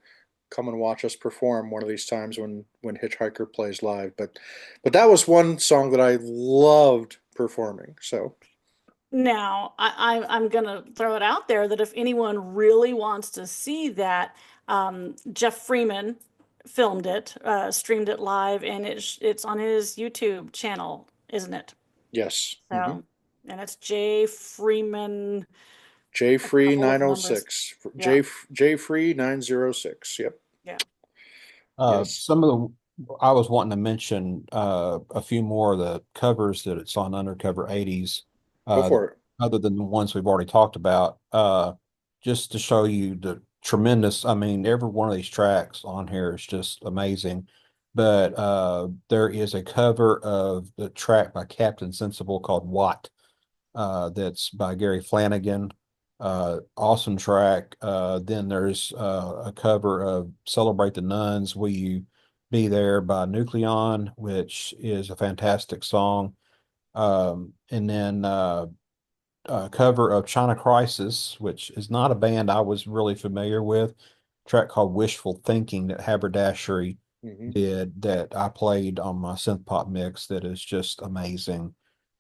come and watch us perform one of these times when Hitchhiker plays live. But that was one song that I loved performing. So Now, I'm gonna throw it out there that if anyone really wants to see that, Jeff Freeman filmed it, streamed it live, and it's on his YouTube channel, isn't it? yes, So, and it's J Freeman, J a Free couple of numbers. 906, Yeah, J Free 906. Yep. yeah. Yes. Some of I was wanting to mention a few more of the covers that it's on Undercover 80s, Go uh, for it. other than the ones we've already talked about, just to show you the tremendous, I mean, every one of these tracks on here is just amazing. But there is a cover of the track by Captain Sensible called Watt, that's by Gary Flanagan. Awesome track. Then there's a cover of Celebrate the Nuns, Will You Be There by Nucleon, which is a fantastic song. And then a cover of China Crisis, which is not a band I was really familiar with. A track called Wishful Thinking that Haberdashery Hmm. did that I played on my synth pop mix that is just amazing.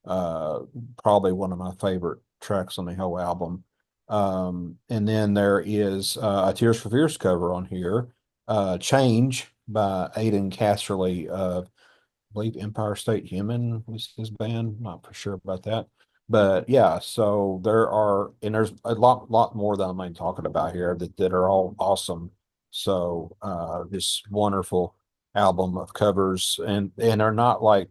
Uh, Probably one of my favorite tracks on the whole album. And then there is a Tears for Fears cover on here, Change by Aidan Casserly of, I believe, Empire State Human was his band. Not for sure about that. But yeah, so there are, and there's a lot more that I'm not talking about here that are all awesome. So this wonderful album of covers, and they're not like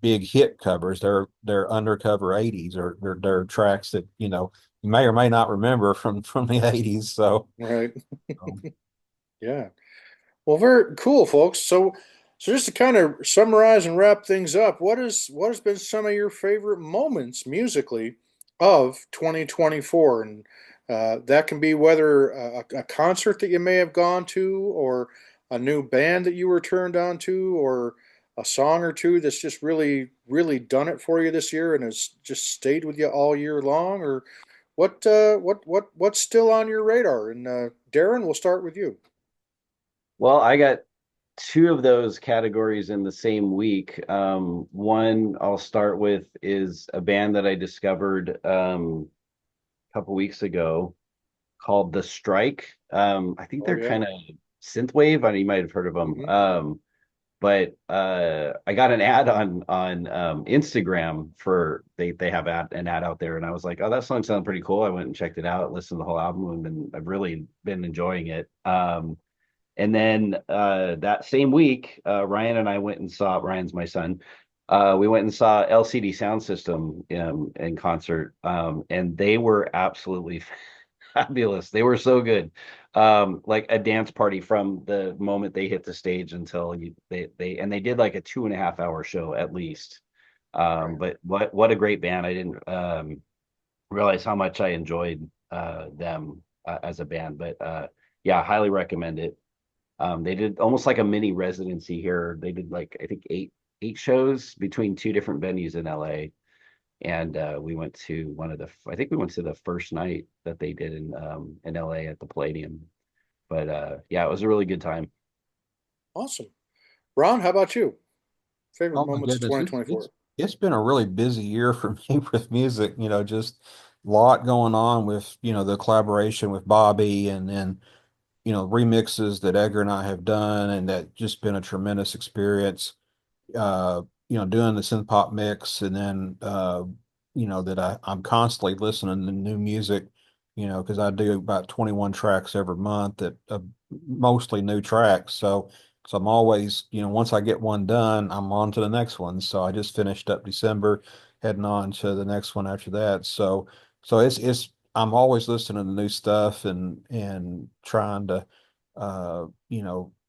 big hit covers. They're undercover 80s, or they're tracks that you may or may not remember from the 80s. So Right. um, Yeah. Well, very cool, folks. So just to kind of summarize and wrap things up, what has been some of your favorite moments musically of 2024? And that can be whether a concert that you may have gone to, or a new band that you were turned on to, or a song or two that's just really done it for you this year and has just stayed with you all year long. Or what's still on your radar? And Darren, we'll start with you. Well, I got two of those categories in the same week. One I'll start with is a band that I discovered a couple weeks ago called The Strike. I think Oh they're yeah. kind of synthwave. I know you might have heard of them. Hmm. But I got an ad on Instagram for they have an ad out there, and I was like, oh, that song sounds pretty cool. I went and checked it out, listened to the whole album, and I've really been enjoying it. And then that same week, Ryan and I went and saw, Ryan's my son. We went and saw LCD Sound System in concert, and they were absolutely fabulous. They were so good. Like a dance party from the moment they hit the stage until they did like a 2.5 hour show at least. Right. But what a great band. I didn't realize how much I enjoyed them as a band, but yeah, highly recommend it. They did almost like a mini residency here. They did like I think eight shows between two different venues in LA, and we went to I think we went to the first night that they did in LA at the Palladium. But yeah, it was a really good time. Awesome. Ron, how about you? Favorite oh my moments of goodness, 2024? it's been a really busy year for me with music. Just a lot going on with the collaboration with Bobby, and then remixes that Edgar and I have done, and that just been a tremendous experience. Doing the synth pop mix, and then that I'm constantly listening to new music, because I do about 21 tracks every month that mostly new tracks. So I'm always, once I get one done, I'm on to the next one. So I just finished up December, heading on to the next one after that. So it's I'm always listening to new stuff, and trying to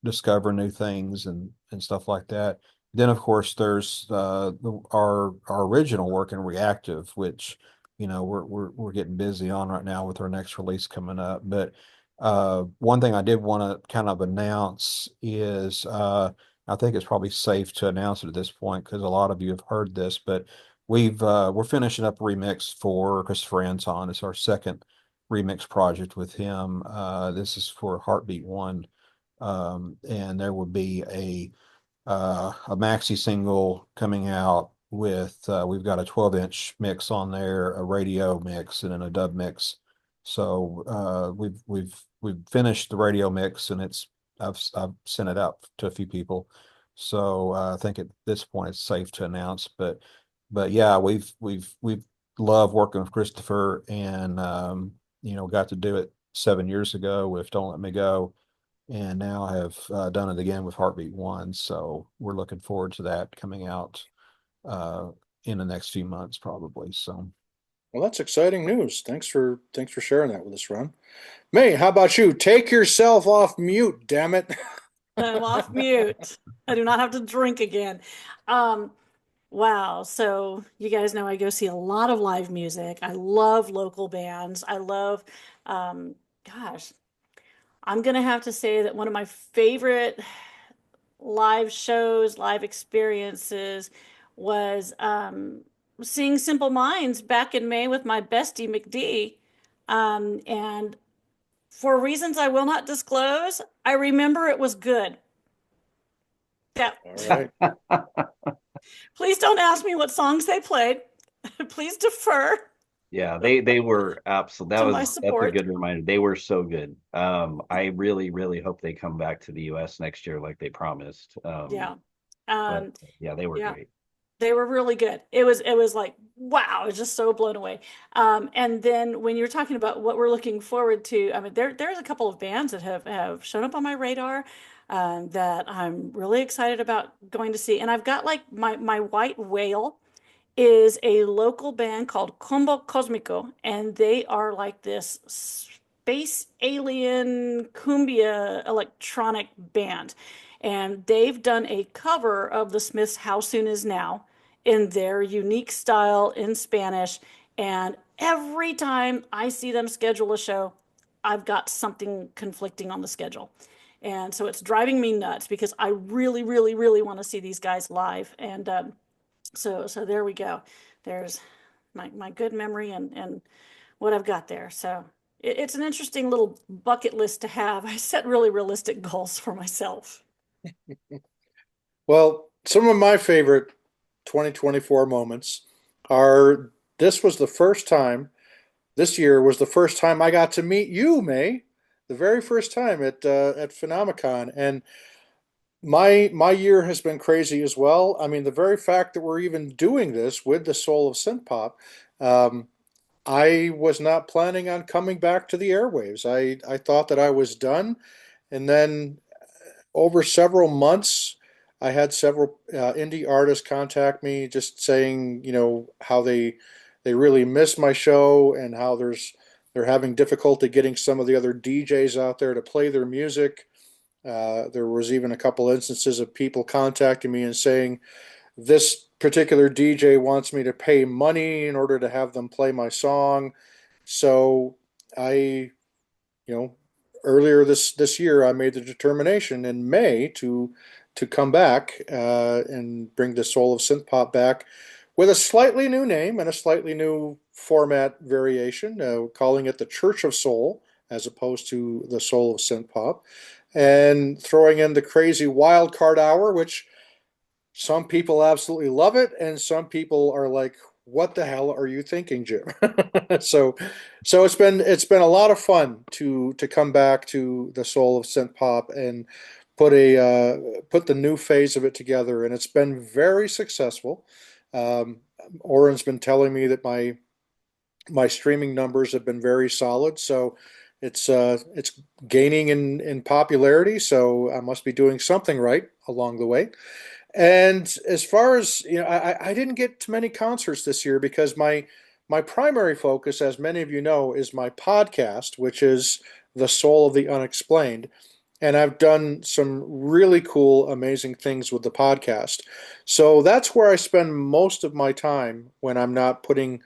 discover new things and stuff like that. Then, of course, there's our original work in Reactive, which we're getting busy on right now with our next release coming up. But one thing I did want to kind of announce is I think it's probably safe to announce it at this point because a lot of you have heard this, but we're finishing up a remix for Christopher Anton. It's our second remix project with him. This is for Heartbeat One, and there will be a maxi single coming out with we've got a 12-inch mix on there, a radio mix, and then a dub mix. So we've finished the radio mix, and I've sent it out to a few people. So I think at this point it's safe to announce. But yeah, we've loved working with Christopher, and got to do it 7 years ago with Don't Let Me Go, and now have done it again with Heartbeat One. So we're looking forward to that coming out in the next few months, probably. So Well, that's exciting news. Thanks for sharing that with us, Ron. May, how about you? Take yourself off mute, damn it. I'm off mute. I do not have to drink again. Um, wow. So you guys know I go see a lot of live music. I love local bands. I love, gosh, I'm gonna have to say that one of my favorite live shows, live experiences was seeing Simple Minds back in May with my bestie McD. And for reasons I will not disclose, I remember it was good. Yeah. All right. Please don't ask me what songs they played. Please defer Yeah, they were absolutely, to my that's a support. good reminder. They were so good. I really, really hope they come back to the US next year like they promised. Yeah. But Um, yeah, they were yeah. great. They were really good. It was like, wow, I was just so blown away. And then when you're talking about what we're looking forward to, I mean, there's a couple of bands that have shown up on my radar that I'm really excited about going to see. And I've got like my white whale is a local band called Combo Cosmico, and they are like this space alien cumbia electronic band. And they've done a cover of the Smiths' How Soon Is Now in their unique style in Spanish. And every time I see them schedule a show, I've got something conflicting on the schedule. And so it's driving me nuts because I really, really, really want to see these guys live. And so there we go. There's my good memory and what I've got there. So it's an interesting little bucket list to have. I set really realistic goals for myself. Well, some of my favorite 2024 moments are this year was the first time I got to meet you, May, the very first time at Phenomicon. And my year has been crazy as well. I mean, the very fact that we're even doing this with the Soul of Synth-Pop, um, I was not planning on coming back to the airwaves. I thought that I was done. And then over several months, I had several indie artists contact me just saying, how they really miss my show and how they're having difficulty getting some of the other DJs out there to play their music. There was even a couple instances of people contacting me and saying, this particular DJ wants me to pay money in order to have them play my song. So I, you know, earlier this year, I made the determination in May to come back and bring the Soul of Synth Pop back with a slightly new name and a slightly new format variation, calling it the Church of Soul as opposed to the Soul of Synth Pop, and throwing in the crazy wild card hour, which some people absolutely love it, and some people are like, "What the hell are you thinking, Jim?" so, so it's been a lot of fun to come back to the Soul of Synth Pop and put the new phase of it together, and it's been very successful. Oren's been telling me that my streaming numbers have been very solid, so it's gaining in popularity. So I must be doing something right along the way. And as far as I didn't get to many concerts this year because my primary focus, as many of you know, is my podcast, which is The Soul of the Unexplained. And I've done some really cool, amazing things with the podcast. So that's where I spend most of my time when I'm not putting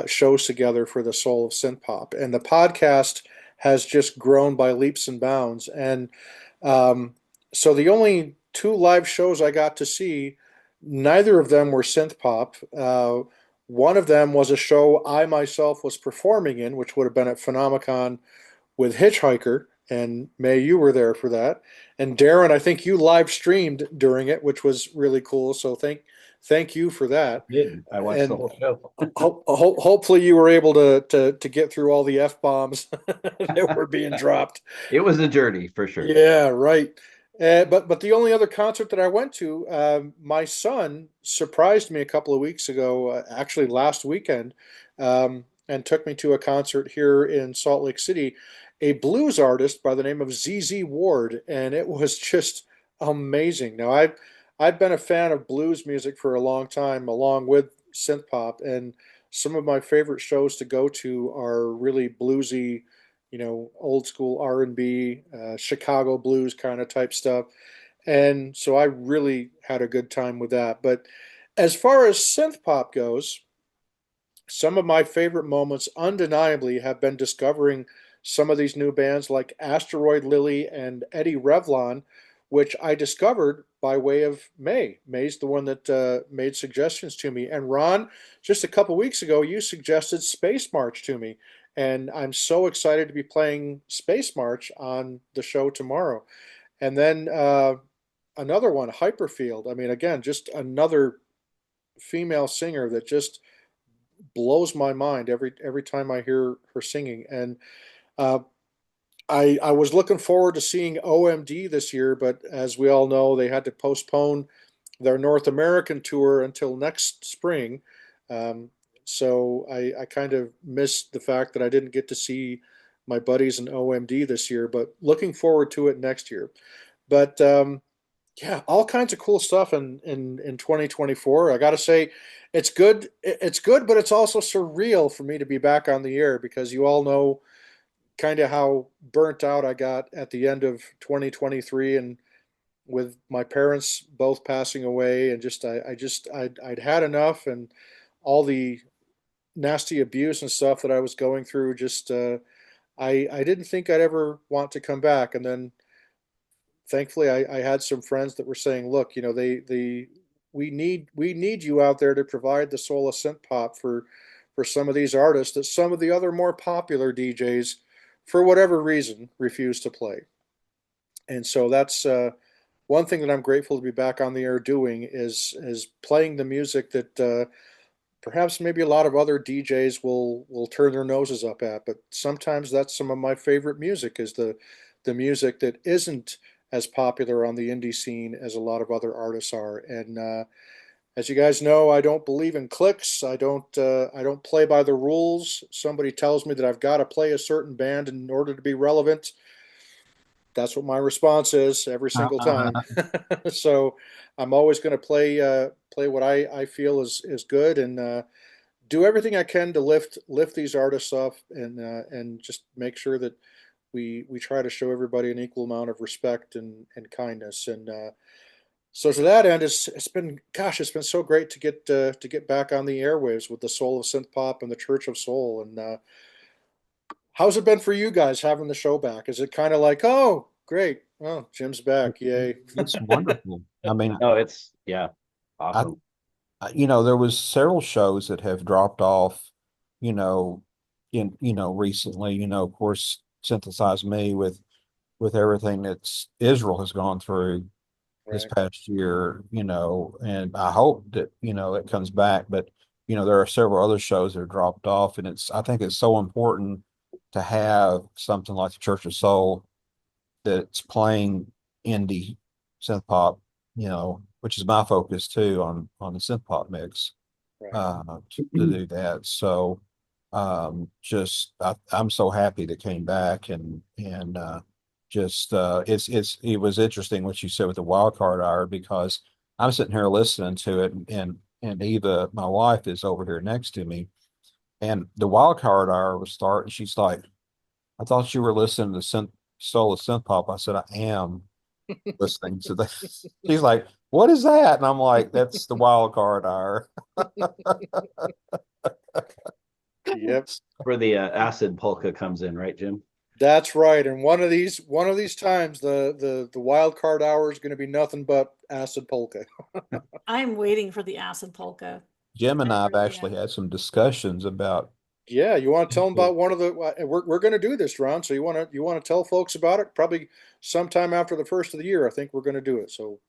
shows together for the Soul of Synth Pop. And the podcast has just grown by leaps and bounds. And so the only two live shows I got to see Neither of them were synth pop. One of them was a show I myself was performing in, which would have been at Phenomicon with Hitchhiker, and May, you were there for that. And Darren, I think you live streamed during it, which was really cool. So thank you for that. Did I watched the And whole show? hopefully you were able to get through all the F bombs that were being dropped. It was a journey for sure. Yeah, right. But the only other concert that I went to, my son surprised me a couple of weeks ago, actually last weekend, and took me to a concert here in Salt Lake City, a blues artist by the name of ZZ Ward, and it was just amazing. Now I've been a fan of blues music for a long time, along with synth pop, and some of my favorite shows to go to are really bluesy, old school R&B, Chicago blues kind of type stuff. And so I really had a good time with that. But as far as synth pop goes, some of my favorite moments undeniably have been discovering some of these new bands like Asteroid Lily and Eddie Revlon, which I discovered by way of May. May's the one that made suggestions to me. And Ron, just a couple weeks ago, you suggested Space March to me. And I'm so excited to be playing Space March on the show tomorrow. And then another one, Hyperfield. I mean, again, just another female singer that just blows my mind every time I hear her singing. And uh, I was looking forward to seeing OMD this year, but as we all know, they had to postpone their North American tour until next spring. Um, so I kind of missed the fact that I didn't get to see my buddies in OMD this year, but looking forward to it next year. But yeah, all kinds of cool stuff in 2024. I got to say, it's good. It's good, but it's also surreal for me to be back on the air because you all know kind of how burnt out I got at the end of 2023 and with my parents both passing away and I'd had enough and all the nasty abuse and stuff that I was going through just I didn't think I'd ever want to come back. And then thankfully I had some friends that were saying, look, they we need you out there to provide the soul of synth pop for some of these artists that some of the other more popular DJs, for whatever reason, refuse to play. And so that's one thing that I'm grateful to be back on the air doing is playing the music that perhaps maybe a lot of other DJs will turn their noses up at. But sometimes that's some of my favorite music is the music that isn't as popular on the indie scene as a lot of other artists are. And as you guys know, I don't believe in clicks. I don't play by the rules. Somebody tells me that I've got to play a certain band in order to be relevant. That's what my response is every single time. So I'm always going to play what I feel is good and do everything I can to lift these artists up and just make sure that we try to show everybody an equal amount of respect and kindness. And so to that end, it's been so great to get back on the airwaves with the Soul of Synth Pop and the Church of Soul. And how's it been for you guys having the show back? Is it kind of like, oh, great, oh, Jim's back, yay? It's wonderful. I mean, No, it's yeah, I, awesome. there was several shows that have dropped off, you know, recently, of course, Synthesize Me with everything that's Israel has gone through this Right. past year, and I hope that, it comes back. But, there are several other shows that are dropped off, and I think it's so important to have something like the Church of Soul that's playing indie synth pop, which is my focus too on the synth pop mix, Right. to do that. So just I'm so happy that came back and just it was interesting what you said with the wild card hour because I'm sitting here listening to it and Eva, my wife, is over here next to me, and the wild card hour was starting. She's like, I thought you were listening to Soul of Synth Pop. I said, I am listening to this. She's like, what is that? And I'm like, that's the wild card hour. Yep. Where the acid polka comes in, right, Jim? That's right. And one of these times, the wild card hour is going to be nothing but acid polka. I'm waiting for the acid polka. Jim and I I have really actually am. had some discussions about. Yeah, you want to tell them about one of the? We're going to do this, Ron. So you want to tell folks about it? Probably sometime after the first of the year. I think we're going to do it. So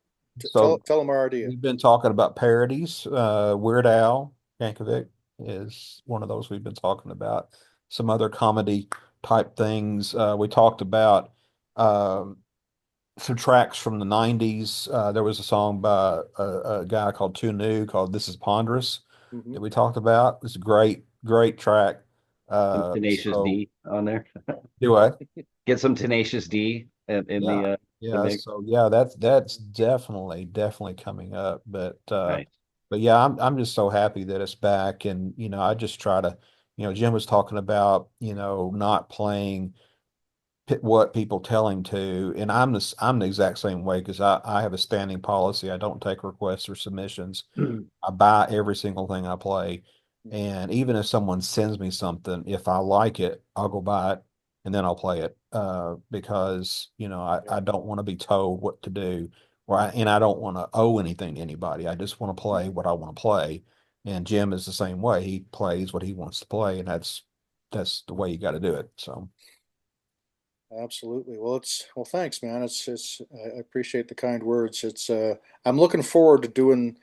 tell So tell them our idea. we've been talking about parodies. Weird Al Yankovic is one of those we've been talking about. Some other comedy type things. We talked about um, some tracks from the 90s. There was a song by a guy called Too New called This Is Ponderous Hmm. that we talked about. It was a great, great track. Some Tenacious So D on there. do I? Get some Tenacious D in Yeah. the Yeah, mix. so yeah, that's definitely coming up. Nice. But yeah, I'm just so happy that it's back. And I just try to, Jim was talking about, not playing what people tell him to, and I'm the exact same way because I have a standing policy. I don't take requests or submissions. I buy every single thing I play. And even if someone sends me something, if I like it, I'll go buy it and then I'll play it. Because, I don't want to be told what to do, and I don't want to owe anything to anybody. I just want to play what I want to play. And Jim is the same way. He plays what he wants to play, and that's the way you got to do it. So Absolutely. Well, thanks, man. It's I appreciate the kind words. I'm looking forward to doing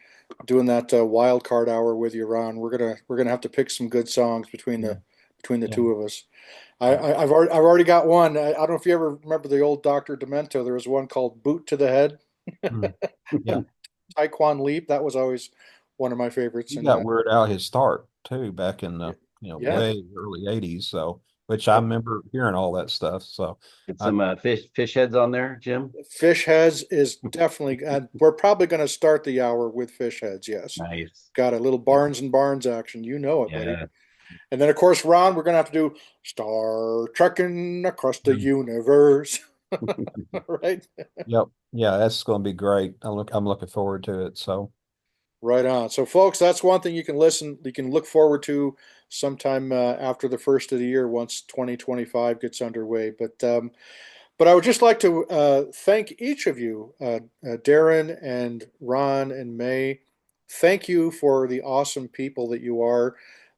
that wild card hour with you, Ron. We're gonna have to pick some good songs between yeah, the yeah, two of us. yeah. I've already got one. I don't know if you ever remember the old Dr. Demento. There was one called Boot to the Head, Mm. Yeah. Taekwon Leap. That was always one of my favorites. He And got Weird Al his start too back in the yeah, way early '80s. So which I yep. remember hearing all that stuff. So Get I some fish heads on there, Jim. Fish Heads is definitely. We're probably going to start the hour with Fish Heads. Yes, Nice. got a little Barnes and Barnes action. You know it, buddy. Yeah. And then of course, Ron, we're going to have to do Star Trekking Across the mm, Universe, right? yep, yeah, that's going to be great. I'm looking forward to it. So Right on. So, folks, that's one thing you can look forward to sometime after the first of the year once 2025 gets underway. But I would just like to thank each of you, Darren and Ron and May. Thank you for the awesome people that you are.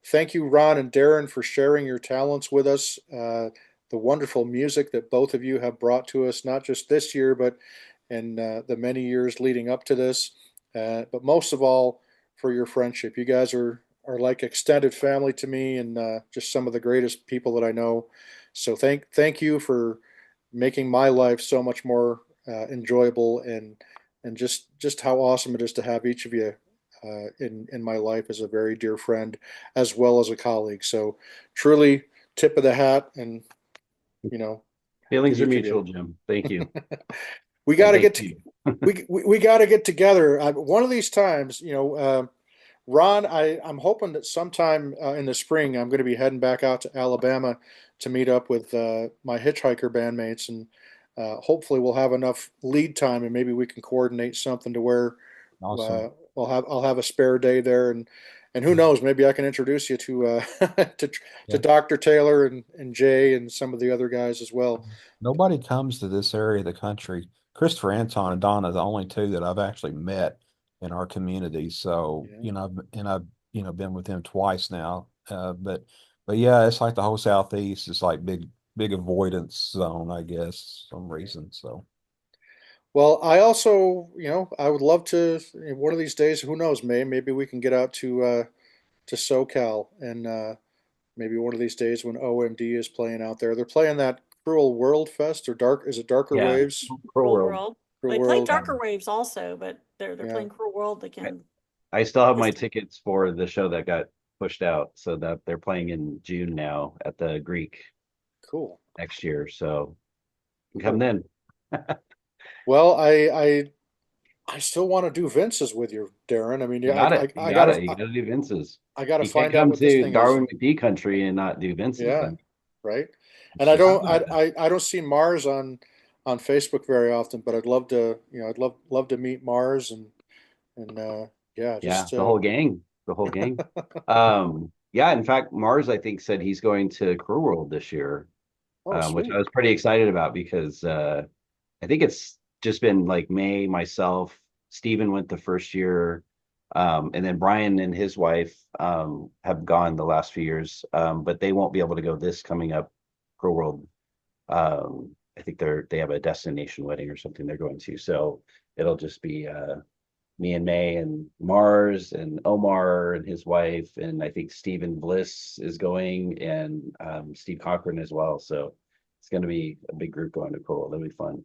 Thank you, Ron and Darren, for sharing your talents with us. The wonderful music that both of you have brought to us, not just this year, but in the many years leading up to this. But most of all, for your friendship. You guys are like extended family to me, and just some of the greatest people that I know. So thank you for making my life so much more enjoyable, and just how awesome it is to have each of you in my life as a very dear friend as well as a colleague. So truly, tip of the hat, and you know to Feelings are each of you. mutual, Jim. Thank you. We got And to thank get to, you. we got to get together one of these times. Ron, I'm hoping that sometime in the spring I'm going to be heading back out to Alabama to meet up with my hitchhiker bandmates, and hopefully we'll have enough lead time, and maybe we can coordinate something to where awesome. I'll have a spare day there, and who knows, maybe I can introduce you to to Yeah. Dr. Taylor and Jay and some of the other guys as well. Nobody comes to this area of the country. Christopher Anton and Donna are the only two that I've actually met in our community. So, Yeah, I've been with them twice now. But yeah, it's like the whole Southeast is like big avoidance zone, I guess, some yeah. reason. So Well, I also, I would love to one of these days. Who knows? Maybe we can get out to SoCal, and maybe one of these days when OMD is playing out there. They're playing that Cruel World Fest, or Is it Darker Yeah. Waves? Pro Cruel World. World. Cruel They play World. Yeah. Darker Waves also, but they're Yeah, playing Cruel World I, again I still have this my time. tickets for the show that got pushed out, so that they're playing in June now at the Greek cool, next year. So come cool. then. Well, I still want to do Vince's with you, Darren. I mean, You yeah, got it. You got it. You got to do Vince's. I gotta You can't find out come what this to thing is. Darwinmcd country and not do Vince's. I Yeah, mean, right. And it's just I don't see Mars on Facebook very often, but I'd love to, I'd love to meet Mars, and yeah, yeah, just the whole gang. The whole gang. Yeah, in fact, Mars, I think, said he's going to Crew World this year. Oh, which I sweet. was pretty excited about because I think it's just been like May, myself, Steven went the first year, and then Brian and his wife have gone the last few years, but they won't be able to go this coming up Pro World. I think they have a destination wedding or something they're going to, so it'll just be me and May and Mars and Omar and his wife, and I think Stephen Bliss is going, and Steve Cochran as well. So it's going to be a big group going to Pro World. It'll be fun.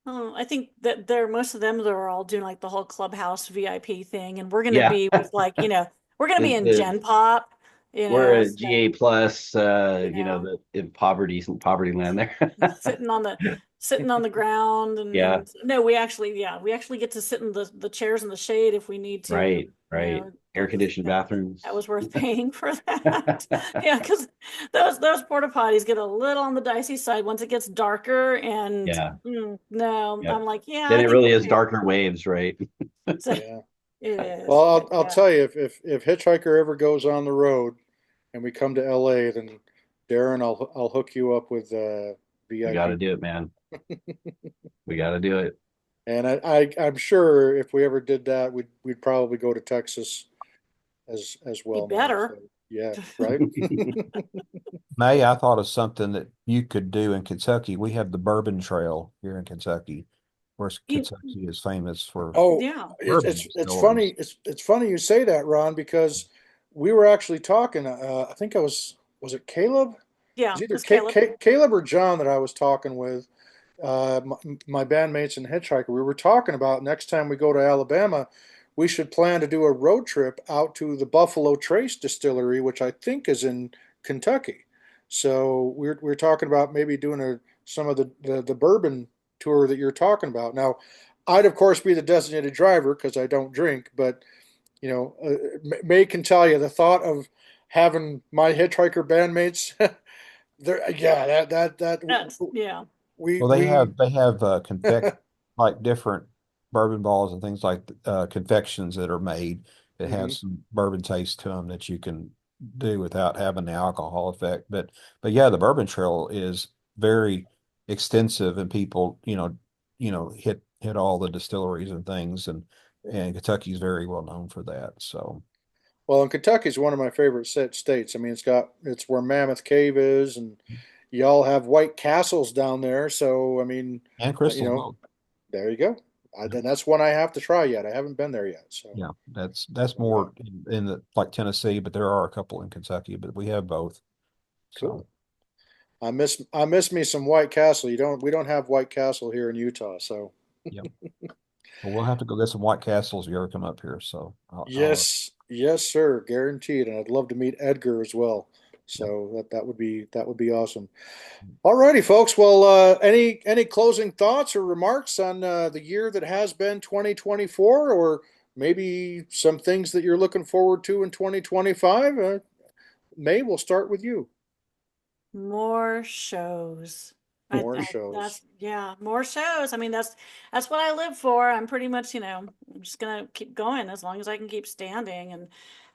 Oh, I think that most of them that are all doing like the whole clubhouse VIP thing, and we're gonna Yeah, be with like, we're gonna be in the Gen Pop, we're a so, GA plus, you know, the in poverty land there. sitting on the ground, Yeah, and no, we actually get to sit in the chairs in the shade if we need to. right. Air conditioned That bathrooms. was worth paying for that. Yeah, because those porta potties get a little on the dicey side once it gets darker, and Yeah, no, yeah. I'm like, yeah, Then I it think really we're is paying. darker waves, right? So Yeah. it is, Well, but I'll yeah. tell you, if Hitchhiker ever goes on the road and we come to LA, then Darren, I'll hook you up with We got VIP. to do it, man. We got to do it. And I'm sure if we ever did that, we'd probably go to Texas as He well now. So better. yeah, right. May, I thought of something that you could do in Kentucky. We have the Bourbon Trail here in Kentucky, where You, Kentucky is famous for Oh, yeah, bourbon it's funny. distilleries. It's funny you say that, Ron, because we were actually talking. I think I was it Caleb? It yeah, was either it's Caleb. Caleb or John that I was talking with. My bandmates in Hitchhiker. We were talking about next time we go to Alabama, we should plan to do a road trip out to the Buffalo Trace Distillery, which I think is in Kentucky. So we're talking about maybe doing some of the bourbon tour that you're talking about. Now, I'd of course be the designated driver because I don't drink, but May can tell you the thought of having my hitchhiker bandmates. There, yeah, that Yeah. we Well, we they have confect like different bourbon balls and things like confections that are made that have hmm some bourbon taste to them that you can do without having the alcohol effect. But yeah, the Bourbon Trail is very extensive, and people hit all the distilleries and things, and Kentucky is very well known for that. So well, and Kentucky's one of my favorite states. I mean, it's where Mammoth Cave is, and y'all have White Castles down there. So I mean, and uh, you Crystal know, Oak. there you go. And that's one I have to try yet. I haven't been there yet. So Yeah, that's yeah, more in the like Tennessee, but there are a couple in Kentucky, but we have both. So cool. I miss me some White Castle. We don't have White Castle here in Utah. So yeah, well, we'll have to go get some White Castles if you ever come up here. So yes, yes, sir, guaranteed. And I'd love to meet Edgar as well. yeah. So that would be awesome. All righty, folks. Well, any closing thoughts or remarks on the year that has been 2024, or maybe some things that you're looking forward to in 2025? May, we'll start with you. More shows. More shows. That's, yeah, more shows. I mean, that's what I live for. I'm pretty much, I'm just gonna keep going as long as I can keep standing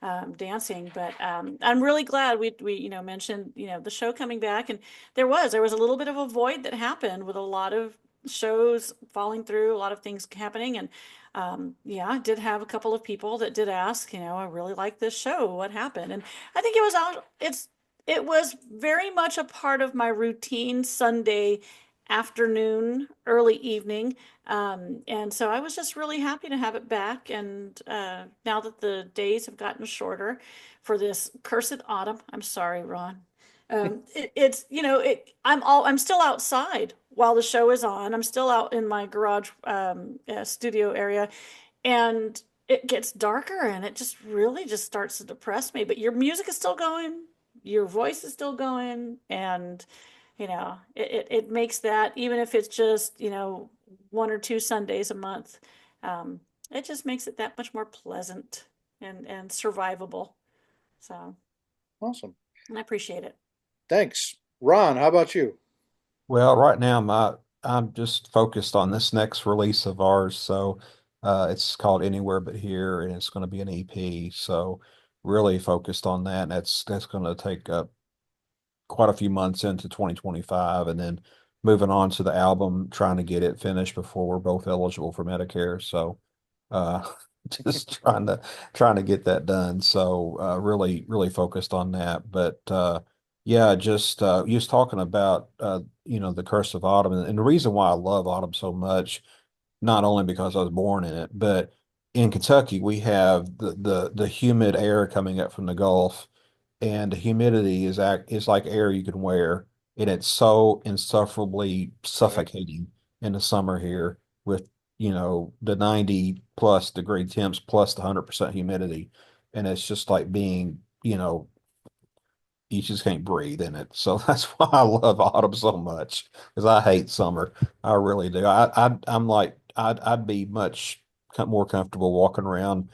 and dancing. But I'm really glad we mentioned the show coming back, and there was a little bit of a void that happened with a lot of shows falling through, a lot of things happening, and yeah, I did have a couple of people that did ask, I really like this show. What happened? And I think it was very much a part of my routine Sunday afternoon, early evening. And so I was just really happy to have it back. And now that the days have gotten shorter for this cursed autumn, I'm sorry, Ron. It's, I'm still outside while the show is on. I'm still out in my garage studio area, and it gets darker, and it just really just starts to depress me. But your music is still going, your voice is still going, and it makes that, even if it's just one or two Sundays a month, um, it just makes it that much more pleasant and survivable. So Awesome. I appreciate it. Thanks, Ron. How about you? Well, right now I'm just focused on this next release of ours. So it's called Anywhere But Here, and it's going to be an EP. So really focused on that. And that's going to take up quite a few months into 2025, and then moving on to the album, trying to get it finished before we're both eligible for Medicare. So uh just trying to get that done. So really focused on that. But yeah, just you was talking about the Curse of Autumn, and the reason why I love autumn so much, not only because I was born in it, but in Kentucky we have the humid air coming up from the Gulf, and the humidity is like air you can wear, and it's so insufferably Right. suffocating in the summer here with the 90 plus degree temps plus the 100% humidity, and it's just like being you just can't breathe in it. So that's why I love autumn so much, because I hate summer. I really do. I'm like I'd be much more comfortable walking around,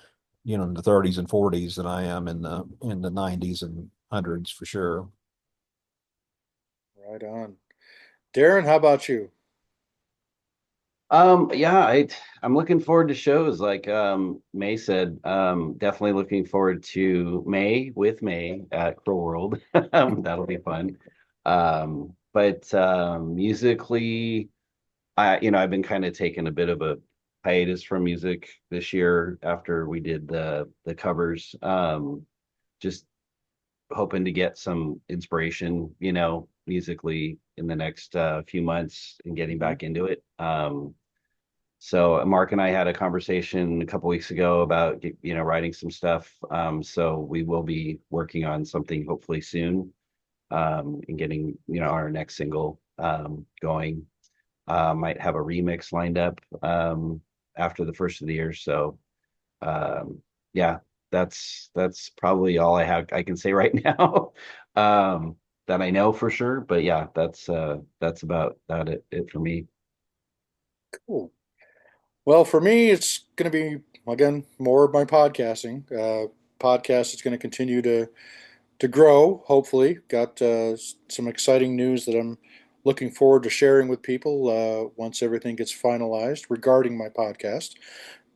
in the 30s and 40s than I am in the 90s and hundreds for sure. Right on. Darren, how about you? Yeah, I'm looking forward to shows like May said. Definitely looking forward to May with May at Crow World. That'll be fun. But musically, I've been kind of taking a bit of a hiatus from music this year after we did the covers. Just hoping to get some inspiration, musically in the next few months and getting Mhm. back into it. So Mark and I had a conversation a couple weeks ago about writing some stuff. So we will be working on something hopefully soon, and getting our next single going. Might have a remix lined up after the first of the year. So yeah, that's probably all I can say right now. That I know for sure. But yeah, that's about it for me. Cool. Well, for me, it's going to be again more of my podcasting. Podcast is going to continue to grow. Hopefully, got some exciting news that I'm looking forward to sharing with people once everything gets finalized regarding my podcast.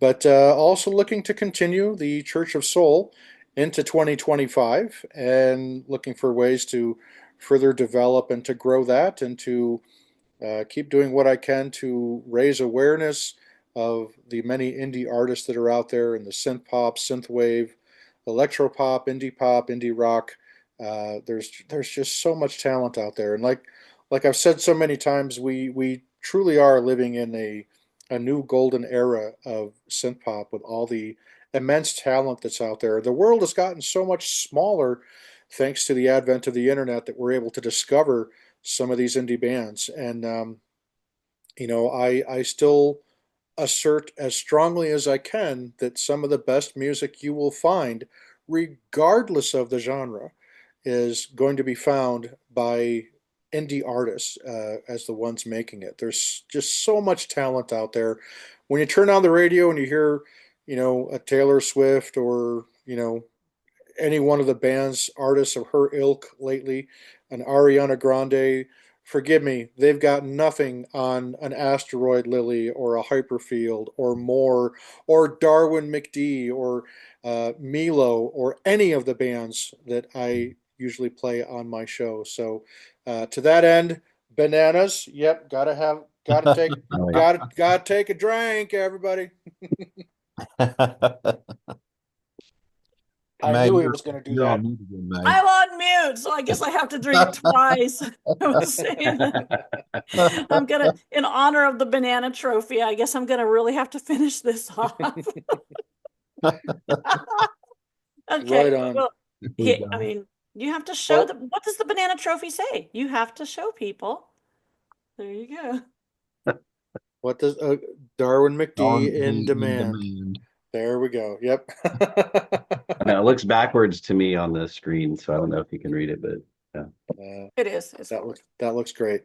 But also looking to continue the Church of Soul into 2025, and looking for ways to further develop and to grow that, and to keep doing what I can to raise awareness of the many indie artists that are out there in the synth pop, synthwave, electro-pop, indie pop, indie rock. There's just so much talent out there, and like I've said so many times, we truly are living in a new golden era of synth pop with all the immense talent that's out there. The world has gotten so much smaller thanks to the advent of the internet, that we're able to discover some of these indie bands. And I still assert as strongly as I can that some of the best music you will find, regardless of the genre, is going to be found by indie artists as the ones making it. There's just so much talent out there. When you turn on the radio and you hear, a Taylor Swift, or any one of the band's artists of her ilk lately, an Ariana Grande, forgive me, they've got nothing on an Asteroid Lily or a Hyperfield or more, or Darwinmcd or Milo, or any of the bands that I usually play on my show. So to that end, bananas. Yep, gotta take, Oh yeah. gotta take a drink, everybody. I May, knew he was going to do you're on that. mute again, May. I'm on mute, so I guess I have to drink twice. I was saying that I'm gonna, in honor of the banana trophy, I guess I'm gonna really have to finish this off. Right Okay, on. well, We I go. mean, you have to show Well, the, what does the banana trophy say? You have to show people. There you go. what does Darwin McD in R&B in demand? demand. There we go. Yep. I know it looks backwards to me on the screen, so I don't know if you can read it, but yeah. It is. It's That forward. looks great.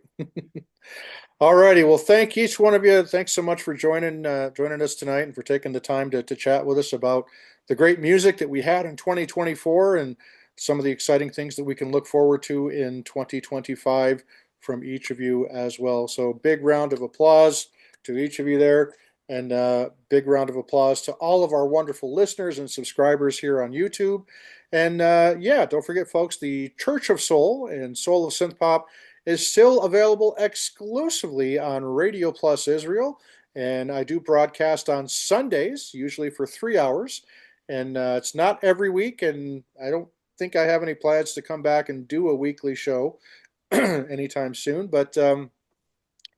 All righty. Well, thank each one of you. Thanks so much for joining us tonight, and for taking the time to chat with us about the great music that we had in 2024, and some of the exciting things that we can look forward to in 2025 from each of you as well. So big round of applause to each of you there. And big round of applause to all of our wonderful listeners and subscribers here on YouTube. And yeah, don't forget, folks, the Church of Soul and Soul of Synth Pop is still available exclusively on Radio Plus Israel. And I do broadcast on Sundays, usually for 3 hours. And it's not every week, and I don't think I have any plans to come back and do a weekly show anytime soon. But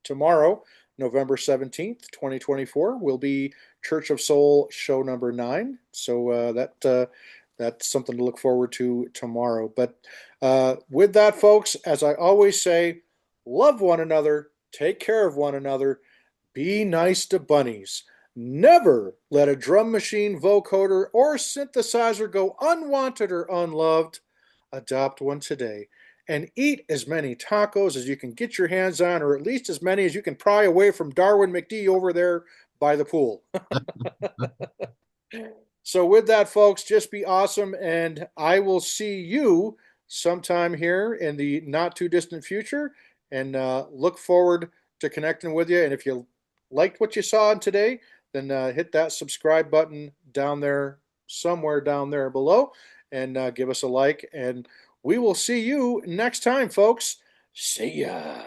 tomorrow, November 17th, 2024, will be Church of Soul show number 9. So that's something to look forward to tomorrow. But with that, folks, as I always say, love one another, take care of one another, be nice to bunnies. Never let a drum machine, vocoder, or synthesizer go unwanted or unloved. Adopt one today and eat as many tacos as you can get your hands on, or at least as many as you can pry away from Darwinmcd over there by the pool. So with that, folks, just be awesome, and I will see you sometime here in the not too distant future, and look forward to connecting with you. And if you liked what you saw today, then hit that subscribe button down there, somewhere down there below, and give us a like. And we will see you next time, folks. See ya.